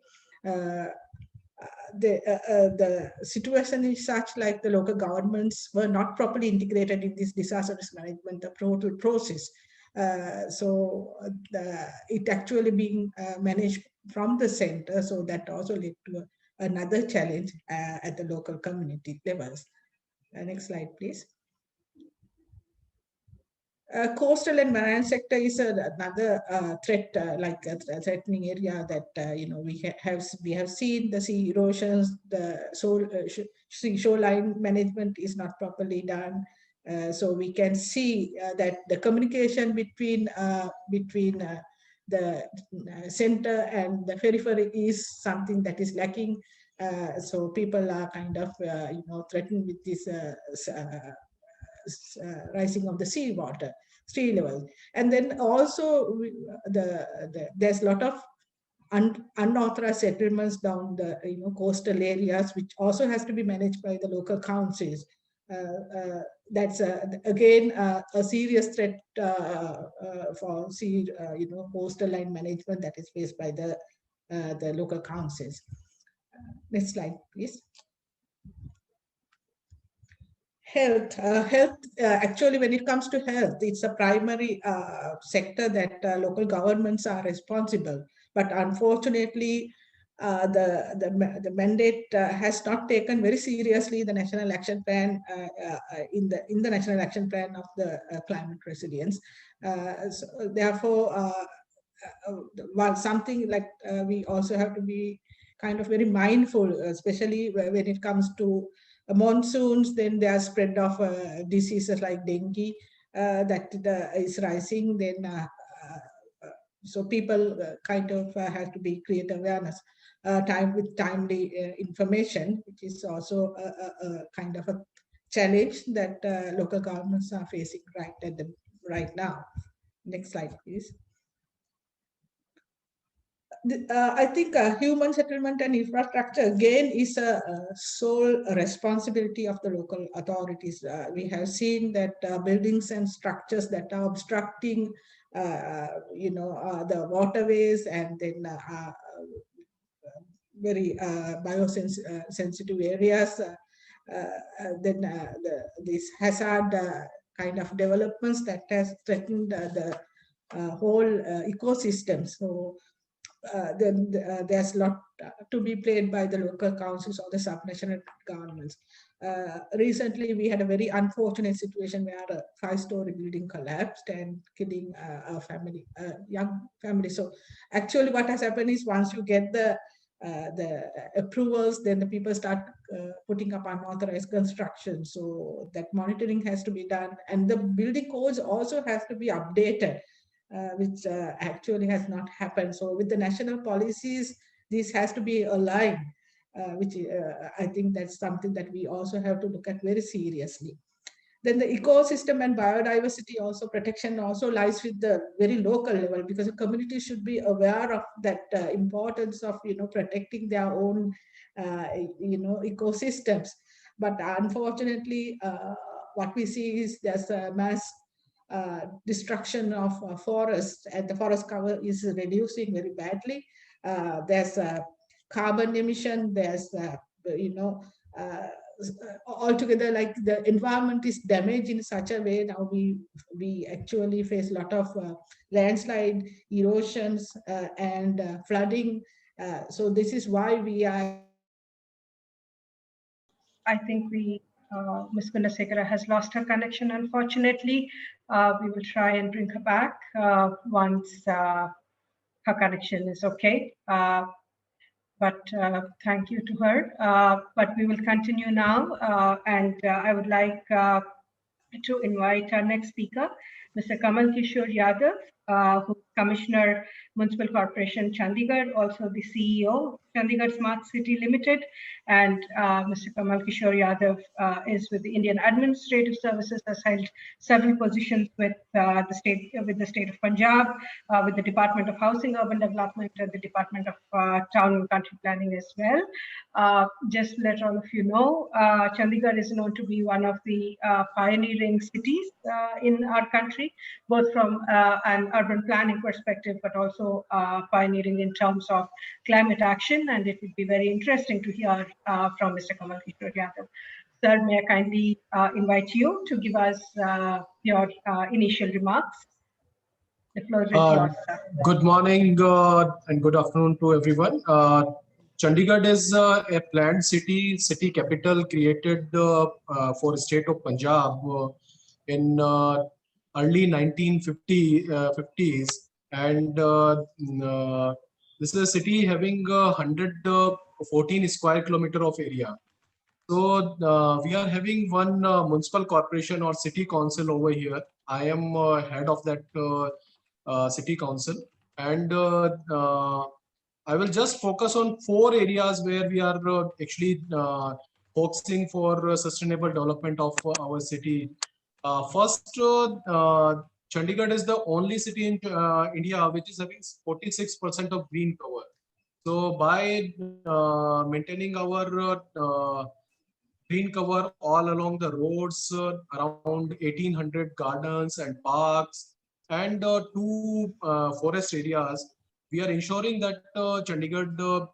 The situation is such like the local governments were not properly integrated in this disaster risk management process. It actually being managed from the center, so that also led to another challenge at the local community levels. Next slide, please. Coastal and marine sector is another threat, like a threatening area that we have seen the sea erosions, the shoreline management is not properly done. So we can see that the communication between the center and the periphery is something that is lacking. So people are kind of threatened with this rising of the sea level. And then also there's a lot of unauthorized settlements down the coastal areas, which also has to be managed by the local councils. That's again a serious threat for sea coastal line management that is faced by the local councils. Next slide, please. Health. Actually, when it comes to health, it's a primary sector that local governments are responsible. But unfortunately, the mandate has not taken very seriously the national action plan in the national action plan of the climate resilience. So therefore, something like we also have to be kind of very mindful, especially when it comes to monsoons. Then there are spread of diseases like dengue that is rising. Then so people kind of have to be create awareness with timely information, which is also a kind of a challenge that local governments are facing right now. Next slide, please. I think human settlement and infrastructure again is a sole responsibility of the local authorities. We have seen that buildings and structures that are obstructing, the waterways, and then very biosensitive areas. Then this hazard kind of developments that has threatened the whole ecosystem. So then there's a lot to be played by the local councils or the subnational governments. Recently, we had a very unfortunate situation where a 5-story building collapsed and killing a family, young family. So actually what has happened is once you get the approvals, then the people start putting up unauthorized construction. So that monitoring has to be done, and the building codes also has to be updated. Which actually has not happened. So with the national policies, this has to be aligned, which I think that's something that we also have to look at very seriously. Then the ecosystem and biodiversity also protection also lies with the very local level, because the community should be aware of that importance of protecting their own ecosystems. But unfortunately, what we see is there's a mass destruction of forests, and the forest cover is reducing very badly. There's carbon emission, there's altogether, like the environment is damaged in such a way. Now we actually face a lot of landslide, erosions, and flooding. So this is why we are. I think Ms. Gundasekara has lost her connection, unfortunately. We will try and bring her back once her connection is okay. But thank you to her. But we will continue now, and I would like to invite our next speaker, Mr. Kamal Kishore Yadav, who is Commissioner, Municipal Corporation, Chandigarh, also the CEO, Chandigarh Smart City Limited, and Mr. Kamal Kishore Yadav is with the Indian Administrative Services, has held several positions with the state of Punjab, with the Department of Housing, Urban Development, and the Department of Town and Country Planning as well. Just to let all of you know, Chandigarh is known to be one of the pioneering cities in our country, both from an urban planning perspective, but also pioneering in terms of climate action. And it would be very interesting to hear from Mr. Kamal Kishore Yadav. Sir, may I kindly invite you to give us your initial remarks? The floor is yours, sir. Good morning and good afternoon to everyone. Chandigarh is a planned city capital created for state of Punjab in early 1950s, and this is a city having 114 square kilometer of area. So we are having one municipal corporation or city council over here. I am head of that city council, and I will just focus on 4 areas where we are actually focusing for sustainable development of our city. First, Chandigarh is the only city in India which is having 46% of green cover. So by maintaining our green cover all along the roads, around 1800 gardens and parks, and 2 forest areas, we are ensuring that Chandigarh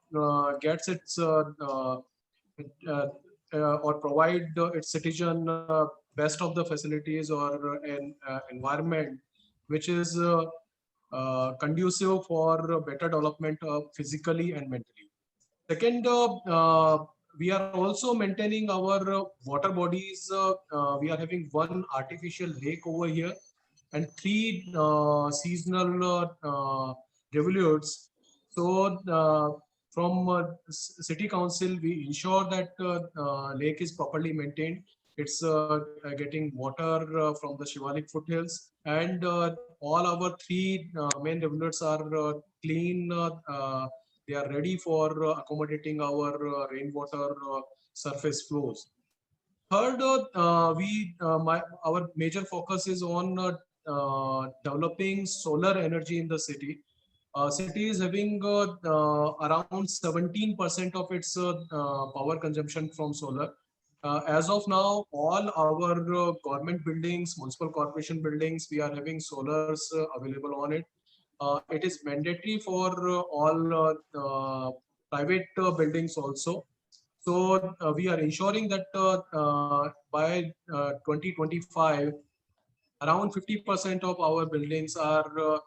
gets its or provide its citizen best of the facilities or an environment which is conducive for better development physically and mentally. Second, we are also maintaining our water bodies. We are having 1 artificial lake over here and 3 seasonal rivulets. So from city council, we ensure that lake is properly maintained. It's getting water from the Shivalik foothills, and all our 3 main rivulets are clean. They are ready for accommodating our rainwater surface flows. Third, our major focus is on developing solar energy in the city. City is having around 17% of its power consumption from solar. As of now, all our government buildings, municipal corporation buildings, we are having solars available on it. It is mandatory for all private buildings also. So we are ensuring that by 2025, around 50% of our buildings are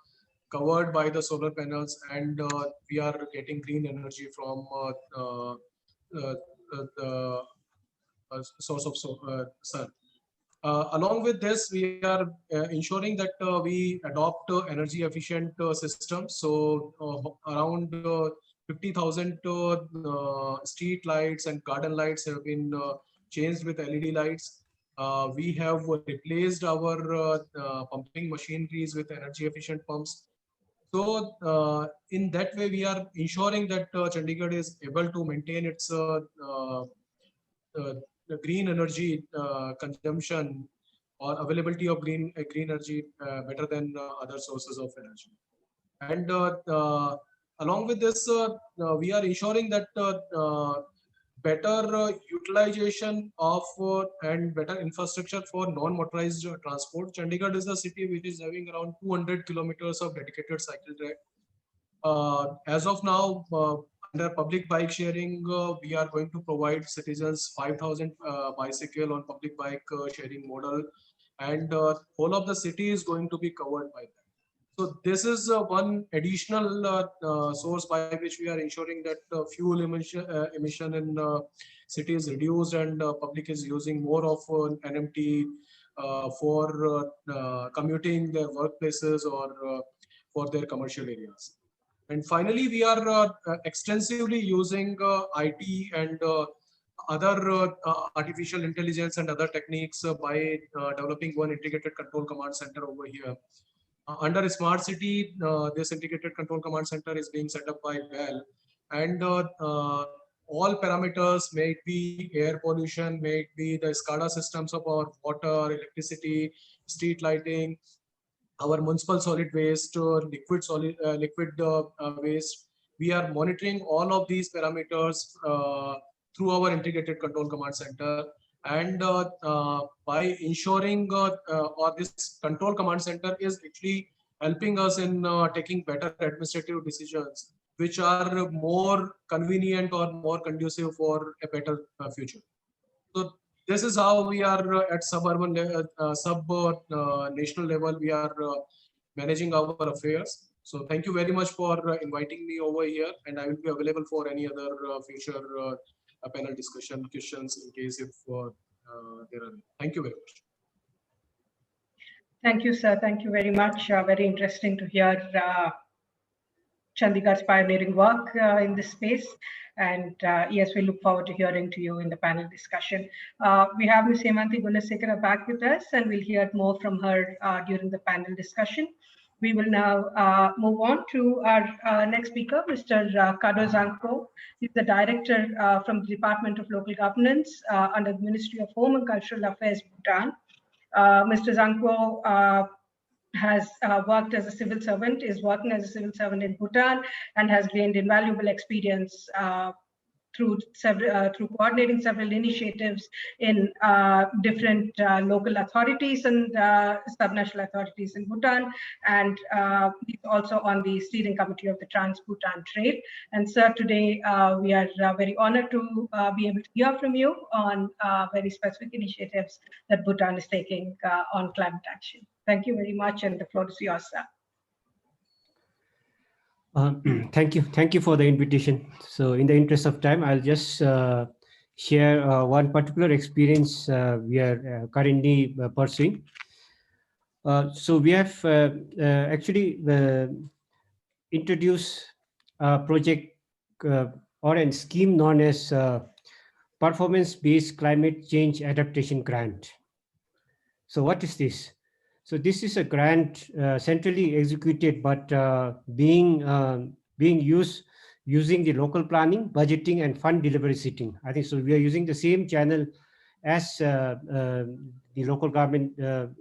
covered by the solar panels, and we are getting green energy from the source of sun. Along with this, we are ensuring that we adopt energy efficient systems. So around 50,000 street lights and garden lights have been changed with LED lights. We have replaced our pumping machineries with energy efficient pumps. So in that way, we are ensuring that Chandigarh is able to maintain its the green energy consumption or availability of green energy better than other sources of energy. And along with this, we are ensuring that better utilization of and better infrastructure for non-motorized transport. Chandigarh is a city which is having around 200 kilometers of dedicated cycle track. As of now, under public bike sharing, we are going to provide citizens 5,000 bicycle on public bike sharing model, and whole of the city is going to be covered by that. So this is one additional source by which we are ensuring that fuel emission in city is reduced, and public is using more of NMT for commuting their workplaces or for their commercial areas. And finally, we are extensively using IT and other artificial intelligence and other techniques by developing one integrated control command center over here. Under a smart city, this integrated control command center is being set up by Bell, and all parameters, may it be air pollution, may it be the SCADA systems of our water, electricity, street lighting, our municipal solid waste or liquid waste. We are monitoring all of these parameters through our integrated control command center. And by ensuring or this control command center is actually helping us in taking better administrative decisions, which are more convenient or more conducive for a better future. So this is how we are at suburban national level. We are managing our affairs. So thank you very much for inviting me over here, and I will be available for any other future panel discussion questions in case if there are. Thank you very much. Thank you, sir. Thank you very much. Very interesting to hear Chandigarh's pioneering work in this space. And yes, we look forward to hearing to you in the panel discussion. We have Ms. Hemanti Gunasekara back with us, and we'll hear more from her during the panel discussion. We will now move on to our next speaker, Mr. Kado Zanko. He's the director from the Department of Local Governance under the Ministry of Home and Cultural Affairs, Bhutan. Mr. Zanko has worked as a civil servant, is working as a civil servant in Bhutan, and has gained invaluable experience through coordinating several initiatives in different local authorities and subnational authorities in Bhutan, and he's also on the steering committee of the Trans-Bhutan Trail. And sir, today we are very honored to be able to hear from you on very specific initiatives that Bhutan is taking on climate action. Thank you very much, and the floor is yours, sir. Thank you for the invitation. So in the interest of time, I'll just share one particular experience we are currently pursuing. So we have actually introduced a project or a scheme known as Performance-Based Climate Change Adaptation Grant. So what is this? So this is a grant centrally executed, but being used using the local planning, budgeting, and fund delivery setting. I think so. We are using the same channel as the local government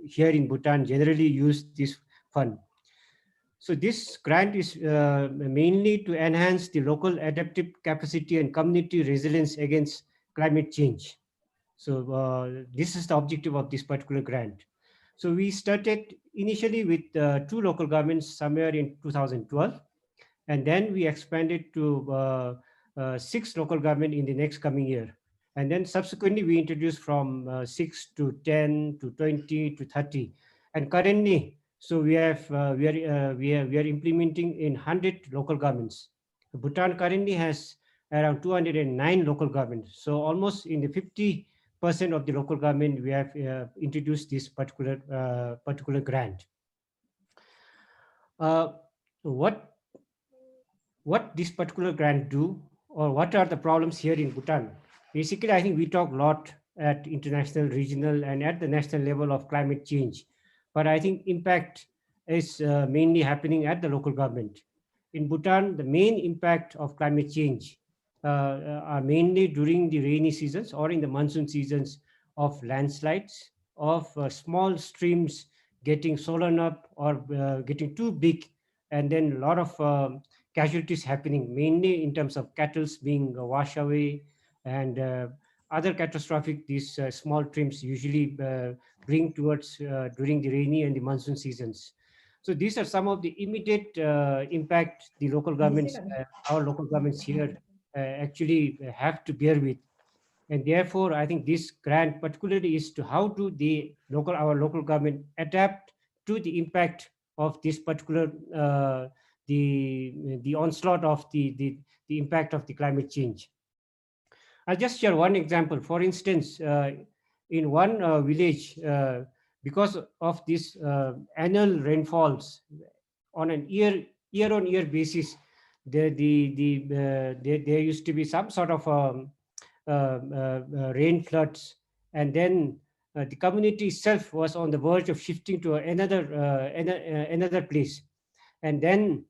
here in Bhutan generally use this fund. So this grant is mainly to enhance the local adaptive capacity and community resilience against climate change. So this is the objective of this particular grant. So we started initially with 2 local governments somewhere in 2012, and then we expanded to 6 local government in the next coming year. And then subsequently we introduced from 6 to 10 to 20 to 30. And currently, so we are implementing in 100 local governments. Bhutan currently has around 209 local governments. So almost in the 50% of the local government, we have introduced this particular grant. What this particular grant do, or what are the problems here in Bhutan? Basically, I think we talk a lot at international, regional, and at the national level of climate change. But I think impact is mainly happening at the local government. In Bhutan, the main impact of climate change are mainly during the rainy seasons or in the monsoon seasons of landslides, of small streams getting swollen up or getting too big, and then a lot of casualties happening, mainly in terms of cattle being washed away, and other catastrophic these small streams usually bring towards during the rainy and the monsoon seasons. So these are some of the immediate impact the local governments, our local governments here actually have to bear with. And therefore, I think this grant particularly is to how do our local government adapt to the impact of this particular the onslaught of the impact of the climate change. I'll just share one example. For instance, in one village, because of this annual rainfalls on an year-on-year basis, there used to be some sort of rain floods, and then the community itself was on the verge of shifting to another place. And then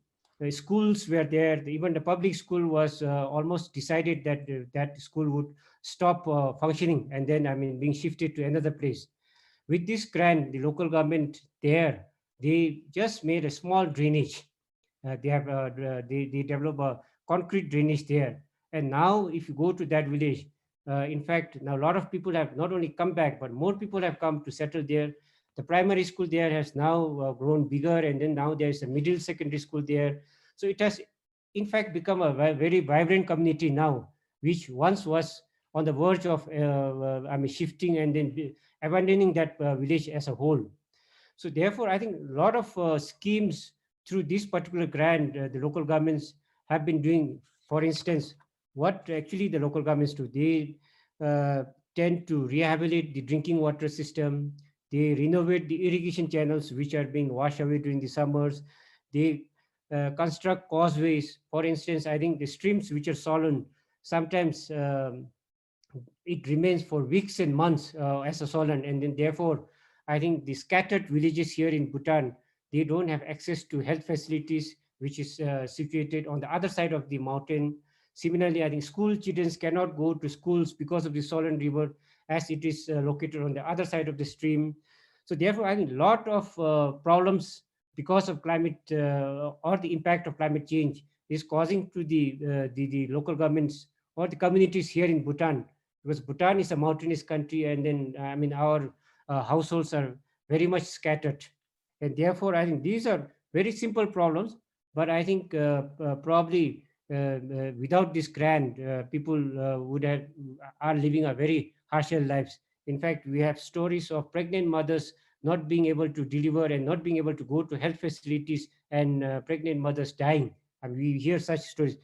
schools were there. Even the public school was almost decided that that school would stop functioning, and then being shifted to another place. With this grant, the local government there, they just made a small drainage. They develop a concrete drainage there. And now if you go to that village, in fact, now a lot of people have not only come back, but more people have come to settle there. The primary school there has now grown bigger, and then now there's a middle secondary school there. So it has, in fact, become a very vibrant community now, which once was on the verge of shifting and then abandoning that village as a whole. So therefore, I think a lot of schemes through this particular grant, the local governments have been doing. For instance, what actually the local governments do, they tend to rehabilitate the drinking water system. They renovate the irrigation channels which are being washed away during the summers. They construct causeways. For instance, I think the streams which are swollen, sometimes it remains for weeks and months as a swollen, and then therefore I think the scattered villages here in Bhutan, they don't have access to health facilities, which is situated on the other side of the mountain. Similarly, I think school children cannot go to schools because of the Solent River, as it is located on the other side of the stream. So therefore, I think a lot of problems because of climate or the impact of climate change is causing to the local governments or the communities here in Bhutan, because Bhutan is a mountainous country, and then our households are very much scattered. And therefore, I think these are very simple problems, but I think probably without this grant, people are living a very harsher lives. In fact, we have stories of pregnant mothers not being able to deliver and not being able to go to health facilities, and pregnant mothers dying. And we hear such stories.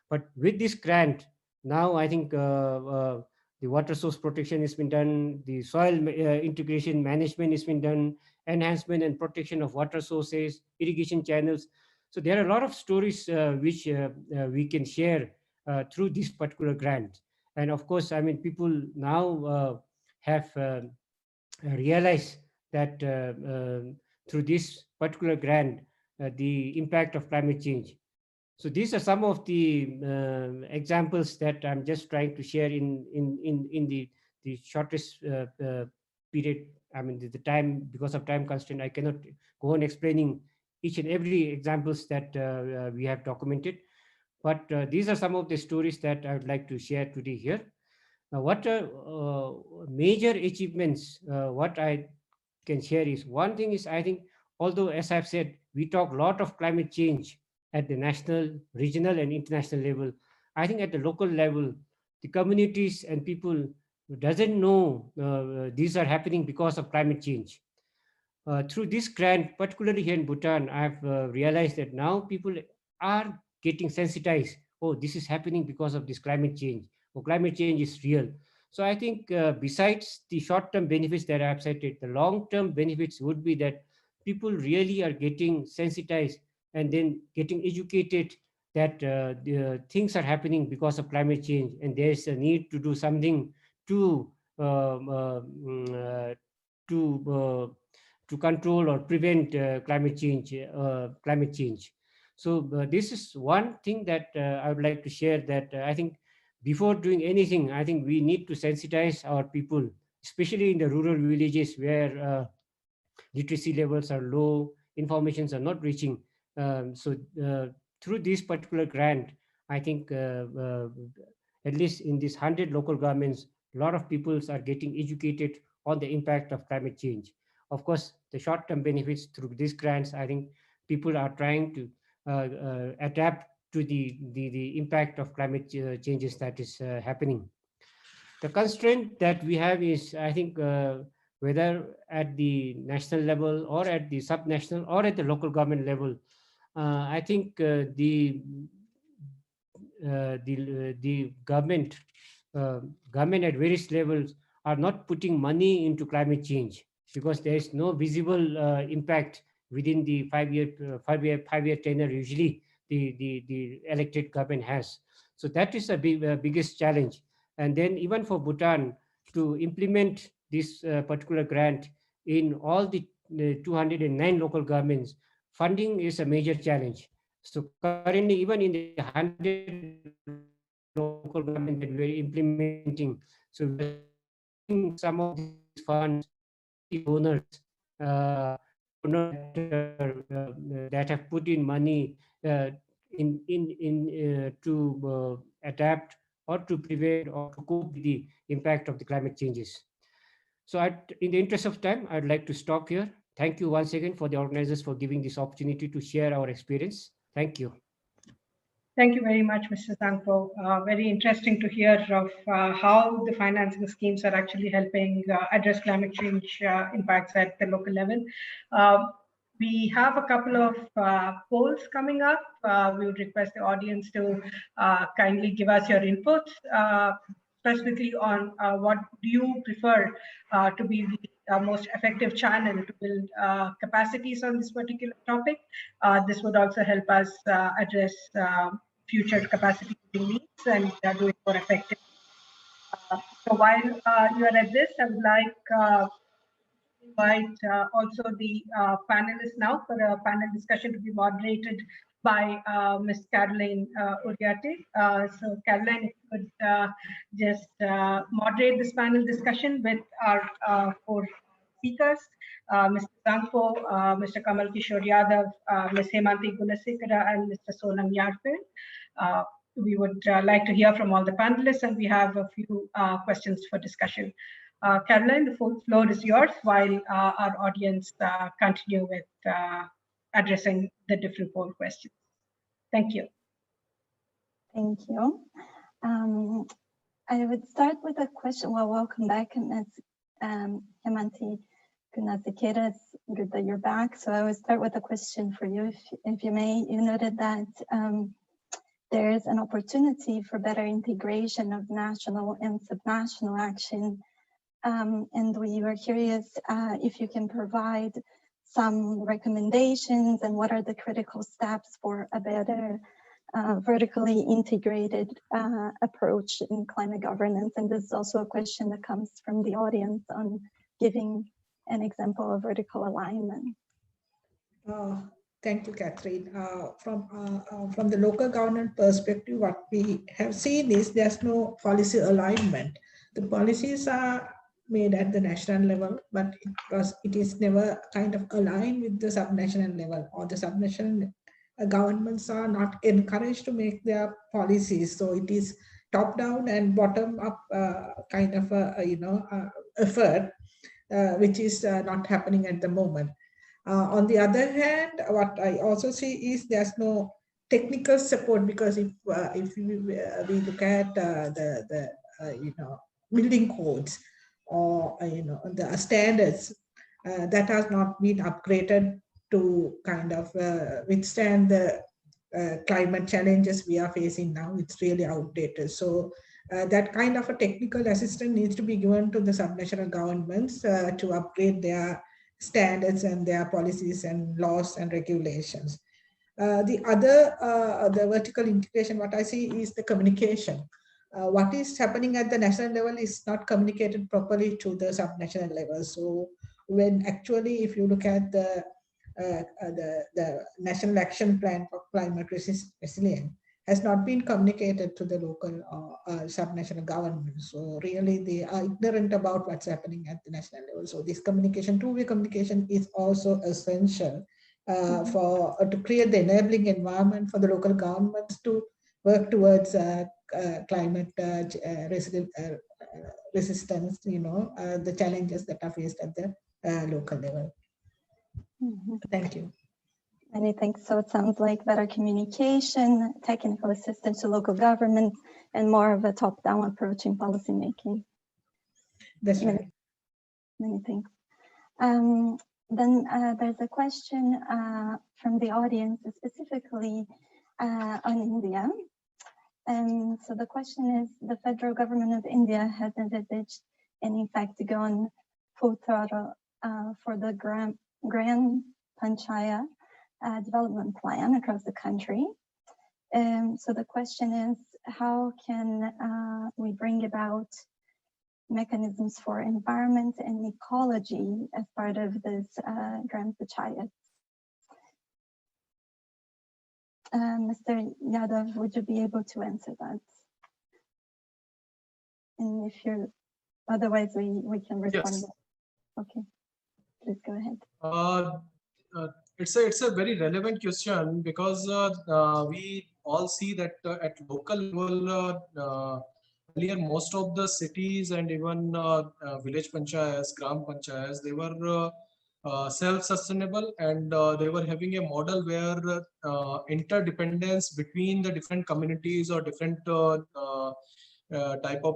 But with this grant, now I think the water source protection has been done, the soil integration management has been done, enhancement and protection of water sources, irrigation channels. So there are a lot of stories which we can share through this particular grant. And of course, people now have realized that through this particular grant, the impact of climate change. So these are some of the examples that I'm just trying to share in the shortest period. The time, because of time constraint, I cannot go on explaining each and every examples that we have documented. But these are some of the stories that I would like to share today here. Now, what are major achievements? What I can share is, one thing is, I think, although as I've said, we talk a lot of climate change at the national, regional, and international level, I think at the local level, the communities and people doesn't know these are happening because of climate change. Through this grant, particularly here in Bhutan, I've realized that now people are getting sensitized. Oh, this is happening because of this climate change. Oh, climate change is real. So I think besides the short-term benefits that I've cited, the long-term benefits would be that people really are getting sensitized and then getting educated that the things are happening because of climate change, and there's a need to do something to um, uh, mm, uh, to uh, to control or prevent climate change. So this is one thing that I would like to share, that I think before doing anything, I think we need to sensitize our people, especially in the rural villages where literacy levels are low, informations are not reaching. So through this particular grant, I think at least in these 100 local governments, a lot of peoples are getting educated on the impact of climate change. Of course, the short-term benefits through these grants, I think people are trying to adapt to the impact of climate changes that is happening. The constraint that we have is, I think, whether at the national level or at the subnational or at the local government level, I think the government at various levels are not putting money into climate change, because there is no visible impact within the 5-year tenure usually the elected government has. So that is the biggest challenge. And then even for Bhutan to implement this particular grant in all the 209 local governments, funding is a major challenge. So currently, even in the 100 local government that we're implementing, so we're seeing some of these funds the donors that have put in money to adapt or to prevent or to cope with the impact of the climate changes. So in the interest of time, I'd like to stop here. Thank you once again for the organizers for giving this opportunity to share our experience. Thank you. Thank you very much, Mr. Zangpo. Very interesting to hear of how the financing schemes are actually helping address climate change impacts at the local level. We have a couple of polls coming up. We would request the audience to kindly give us your inputs, specifically on what do you prefer to be the most effective channel to build capacities on this particular topic. This would also help us address future capacity needs and do it more effectively. So while you are at this, I would like invite also the panelists now for a panel discussion to be moderated by Ms. Caroline Uriarte. So Caroline, if you could just moderate this panel discussion with our four speakers, Mr. Zangpo, Mr. Kamal Kishore Yadav, Ms. Hemanti Gunasekara, and Mr. Sonam Yarpin. We would like to hear from all the panelists, and we have a few questions for discussion. Caroline, the full floor is yours while our audience continue with addressing the different poll questions. Thank you. Thank you. I would start with a question. Well, welcome back, and Hemanti Gunasekara. It's good that you're back. So I would start with a question for you, if you may. You noted that there is an opportunity for better integration of national and subnational action. And we were curious if you can provide some recommendations and what are the critical steps for a better vertically integrated approach in climate governance. And this is also a question that comes from the audience on giving an example of vertical alignment. Thank you, Catherine. From the local government perspective, what we have seen is there's no policy alignment. The policies are made at the national level, but it is never kind of aligned with the subnational level, or the subnational governments are not encouraged to make their policies. So it is top down and bottom up kind of effort, which is not happening at the moment. On the other hand, what I also see is there's no technical support, because if we look at the building codes or the standards that has not been upgraded to kind of withstand the climate challenges we are facing now, it's really outdated. So that kind of a technical assistance needs to be given to the subnational governments to upgrade their standards and their policies and laws and regulations. The vertical integration, what I see is the communication. What is happening at the national level is not communicated properly to the subnational level. So when actually, if you look at the National Action Plan for Climate Resilience, has not been communicated to the local subnational government. So really they are ignorant about what's happening at the national level. So this communication, two-way communication, is also essential to create the enabling environment for the local governments to work towards climate resistance, the challenges that are faced at the local level. Thank you. Many thanks. So it sounds like better communication, technical assistance to local government, and more of a top-down approach in policymaking. That's right. Many thanks. Then there's a question from the audience, specifically on India. And so the question is, the federal government of India has envisaged and in fact gone full throttle for the Grand Panchayat development plan across the country. So the question is, how can we bring about mechanisms for environment and ecology as part of this Grand Panchayat. Mr. Yadav, would you be able to answer that? And if you're, otherwise we can respond. Yes. Okay, please go ahead. It's a very relevant question because we all see that at local level, earlier most of the cities and even village panchayats, gram panchayats, they were self-sustainable, and they were having a model where interdependence between the different communities or different type of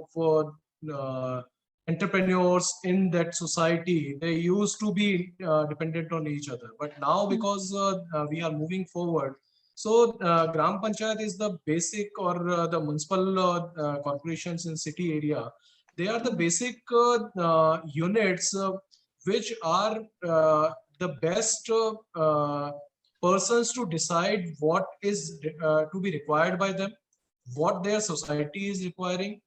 entrepreneurs in that society, they used to be dependent on each other. But now, because we are moving forward, so Gram Panchayat is the basic, or the municipal corporations in city area. They are the basic units which are the best persons to decide what is to be required by them, what their society is requiring,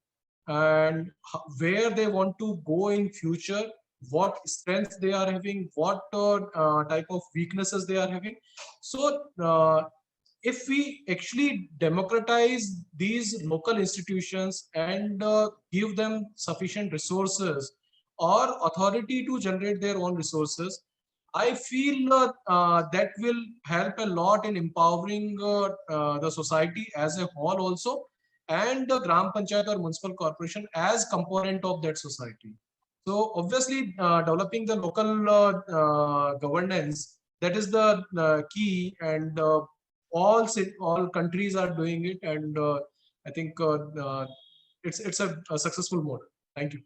and where they want to go in future, what strengths they are having, what type of weaknesses they are having. So if we actually democratize these local institutions and give them sufficient resources or authority to generate their own resources, I feel that will help a lot in empowering the society as a whole also, and the Gram Panchayat or municipal corporation as component of that society. So obviously, developing the local governance, that is the key, and all countries are doing it, and I think it's a successful model. Thank you.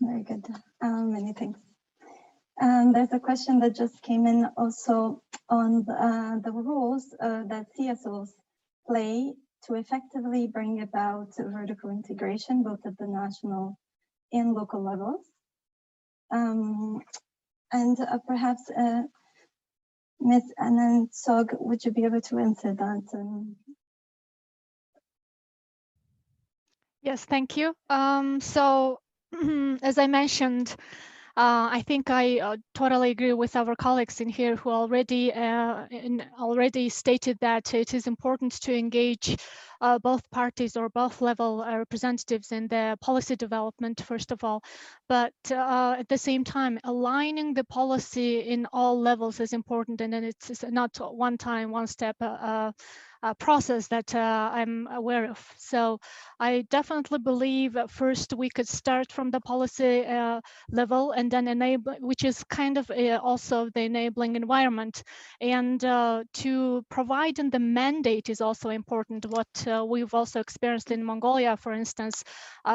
Very good. Many thanks. There's a question that just came in also on the roles that CSOs play to effectively bring about vertical integration, both at the national and local levels. And perhaps Ms. Anand Sog, would you be able to answer that? Yes, thank you. So as I mentioned, I think I totally agree with our colleagues in here who already stated that it is important to engage both parties or both level representatives in the policy development, first of all. But at the same time, aligning the policy in all levels is important, and then it's not one time, one step process that I'm aware of. So I definitely believe first we could start from the policy level, and then enable, which is kind of also the enabling environment, and to provide in the mandate is also important, what we've also experienced in Mongolia, for instance.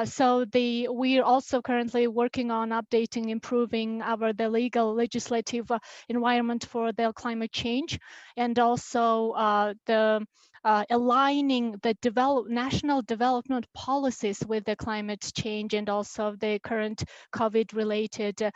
So we're also currently working on updating, improving the legal legislative environment for the climate change, and also aligning the national development policies with the climate change and also the current COVID-related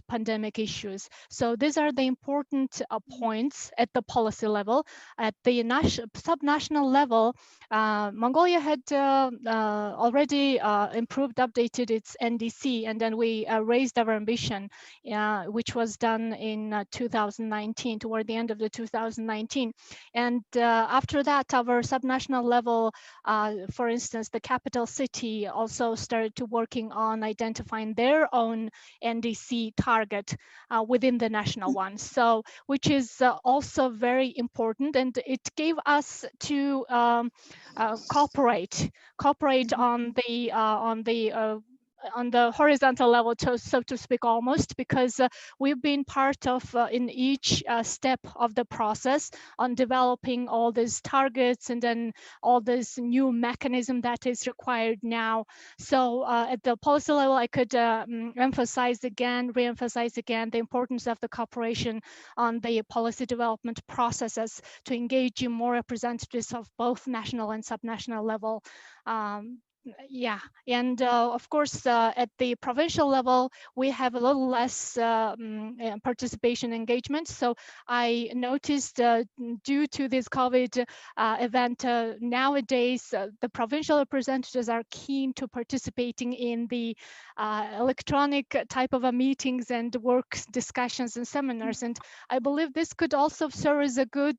pandemic issues. So these are the important points at the policy level. At the subnational level, Mongolia had already improved, updated its NDC, and then we raised our ambition, which was done in 2019, toward the end of the 2019. And after that, our subnational level, for instance, the capital city also started to working on identifying their own NDC target within the national one. So, which is also very important, and it gave us to cooperate on the horizontal level, so to speak, almost, because we've been part of in each step of the process on developing all these targets and then all this new mechanism that is required now. So at the policy level, I could re-emphasize again the importance of the cooperation on the policy development processes to engage in more representatives of both national and subnational level Yeah, and of course, at the provincial level, we have a little less participation engagement. So I noticed due to this COVID event, nowadays the provincial representatives are keen to participating in the electronic type of meetings and work discussions and seminars. And I believe this could also serve as a good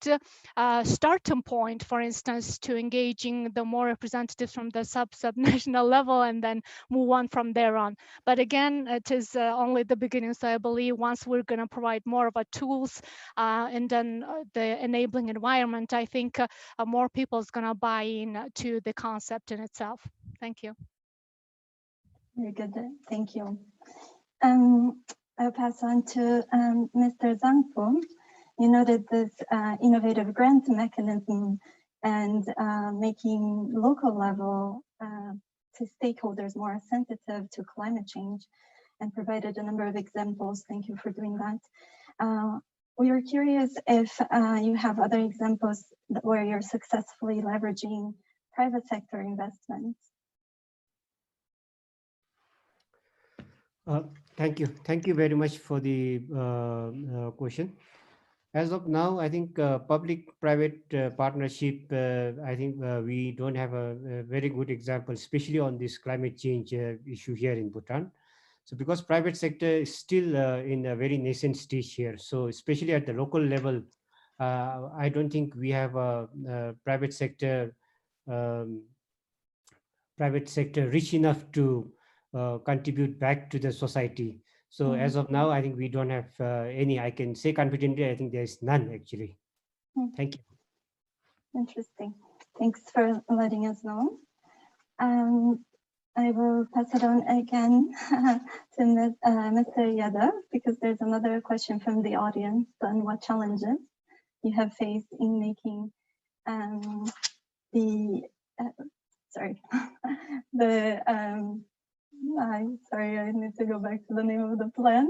starting point, for instance, to engaging the more representatives from the subnational level and then move on from there on. But again, it is only the beginning. So I believe once we're going to provide more of a tools and then the enabling environment, I think more people is going to buy in to the concept in itself. Thank you. Very good. Thank you. I'll pass on to Mr. Zangpo. You noted this innovative grant mechanism and making local level to stakeholders more sensitive to climate change and provided a number of examples. Thank you for doing that. We were curious if you have other examples where you're successfully leveraging private sector investments. Thank you. Thank you very much for the question. As of now, I think public-private partnership, I think we don't have a very good example, especially on this climate change issue here in Bhutan. So because private sector is still in a very nascent stage here. So especially at the local level, I don't think we have a private sector rich enough to contribute back to the society. So as of now, I think we don't have any. I can say confidently, I think there's none actually. Thank you. Interesting. Thanks for letting us know. I will pass it on again to Mr. Yadav, because there's another question from the audience on what challenges you have faced in making sorry, I need to go back to the name of the plan.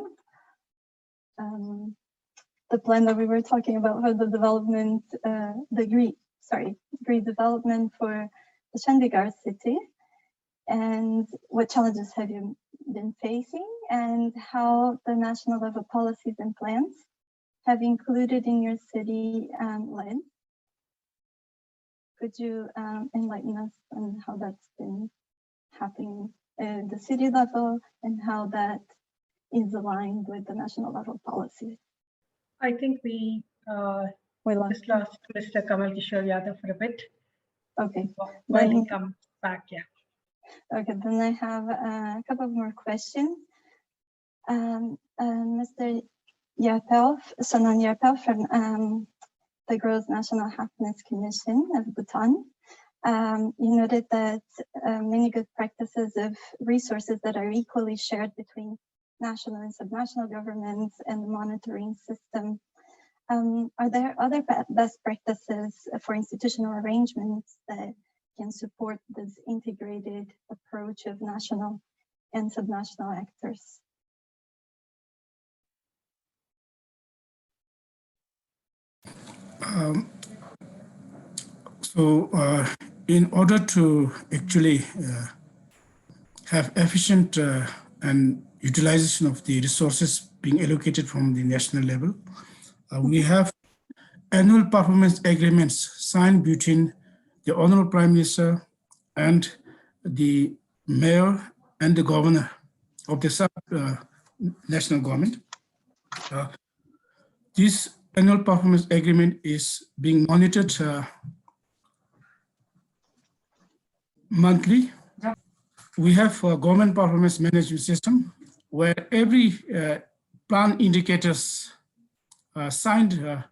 The plan that we were talking about for the development, green development for the Chandigarh city. And what challenges have you been facing, and how the national level policies and plans have included in your city lens? Could you enlighten us on how that's been happening at the city level and how that is aligned with the national level policies? I think we just lost Mr. Kamal Kishore Yadav for a bit. Okay. When he comes back, yeah. Okay, then I have a couple more questions. Mr. Yarpel, Sonan Yarpel from the Gross National Happiness Commission of Bhutan. You noted that many good practices of resources that are equally shared between national and subnational governments and the monitoring system. Are there other best practices for institutional arrangements that can support this integrated approach of national and subnational actors? In order to actually have efficient and utilization of the resources being allocated from the national level, we have annual performance agreements signed between the Honorable Prime Minister and the Mayor and the Governor of the sub-national government. This annual performance agreement is being monitored monthly. We have a government performance management system where every plan indicators signed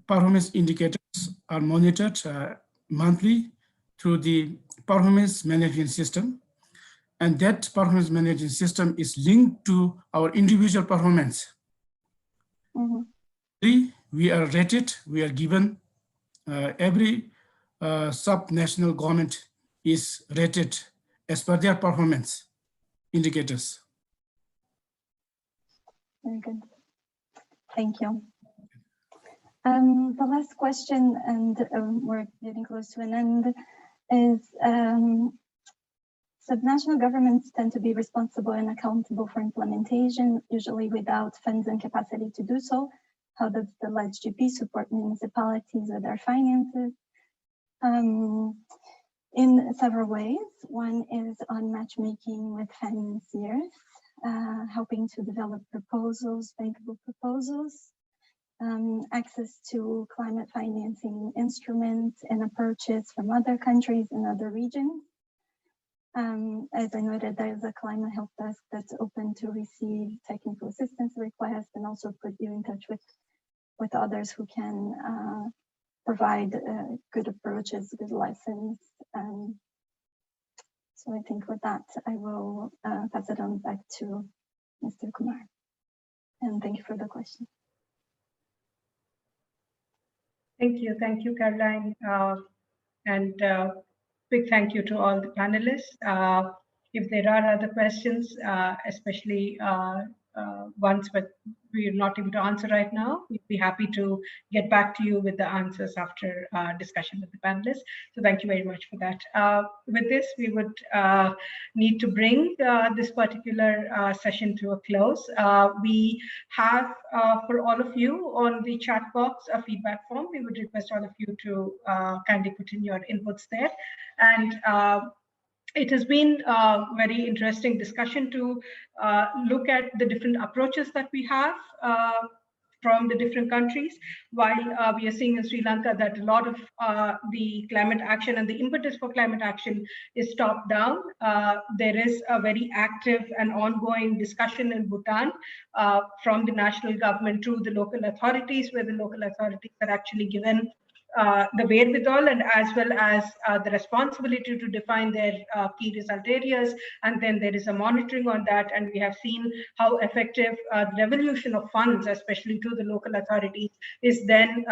performance indicators are monitored monthly through the performance management system. And that performance management system is linked to our individual performance. We are rated, we are given, every sub-national government is rated as per their performance indicators. Very good. Thank you. The last question, and we're getting close to an end. is subnational governments tend to be responsible and accountable for implementation, usually without funds and capacity to do so. How does the LegGP support municipalities with their finances? In several ways. One is on matchmaking with financiers, helping to develop proposals, bankable proposals, access to climate financing instruments and approaches from other countries and other regions. As I noted, there's a climate help desk that's open to receive technical assistance requests and also put you in touch with others who can provide good approaches, good lessons. So I think with that, I will pass it on back to Mr. Kumar. And thank you for the question. Thank you, Caroline. And big thank you to all the panelists. If there are other questions, especially ones that we are not able to answer right now, we'd be happy to get back to you with the answers after discussion with the panelists. So thank you very much for that. With this, we would need to bring this particular session to a close. We have for all of you on the chat box a feedback form. We would request all of you to kindly put in your inputs there. And it has been a very interesting discussion to look at the different approaches that we have from the different countries. While we are seeing in Sri Lanka that a lot of the climate action and the impetus for climate action is top down, there is a very active and ongoing discussion in Bhutan from the national government to the local authorities, where the local authorities are actually given the wherewithal and as well as the responsibility to define their key result areas, and then there is a monitoring on that. And we have seen how effective the devolution of funds, especially to the local authorities, is then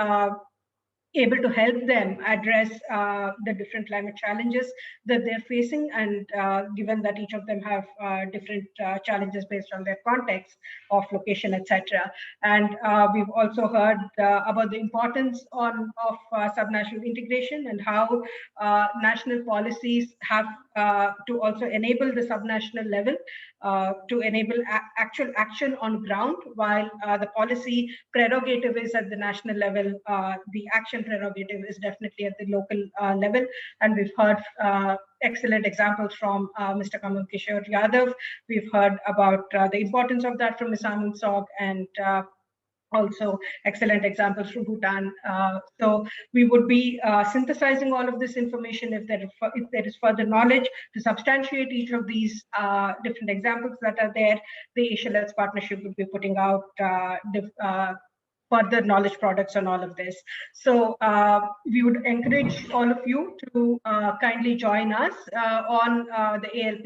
able to help them address the different climate challenges that they're facing, and given that each of them have different challenges based on their context of location, etc. And we've also heard about the importance of subnational integration and how national policies have to also enable the subnational level to enable actual action on ground, while the policy prerogative is at the national level, the action prerogative is definitely at the local level. And we've heard excellent examples from Mr. Kamal Kishore Yadav. We've heard about the importance of that from Ms. Anand Sog, and also excellent examples from Bhutan. So we would be synthesizing all of this information if there is further knowledge to substantiate each of these different examples that are there. The Asia-Let's Partnership will be putting out further knowledge products on all of this. So we would encourage all of you to kindly join us on the ALP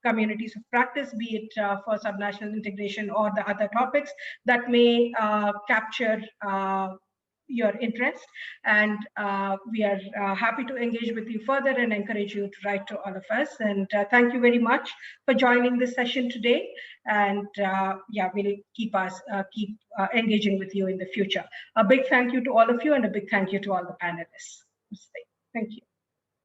communities of practice, be it for subnational integration or the other topics that may capture your interest. And we are happy to engage with you further and encourage you to write to all of us. And thank you very much for joining this session today. And yeah, we'll keep engaging with you in the future. A big thank you to all of you, and a big thank you to all the panelists. Thank you.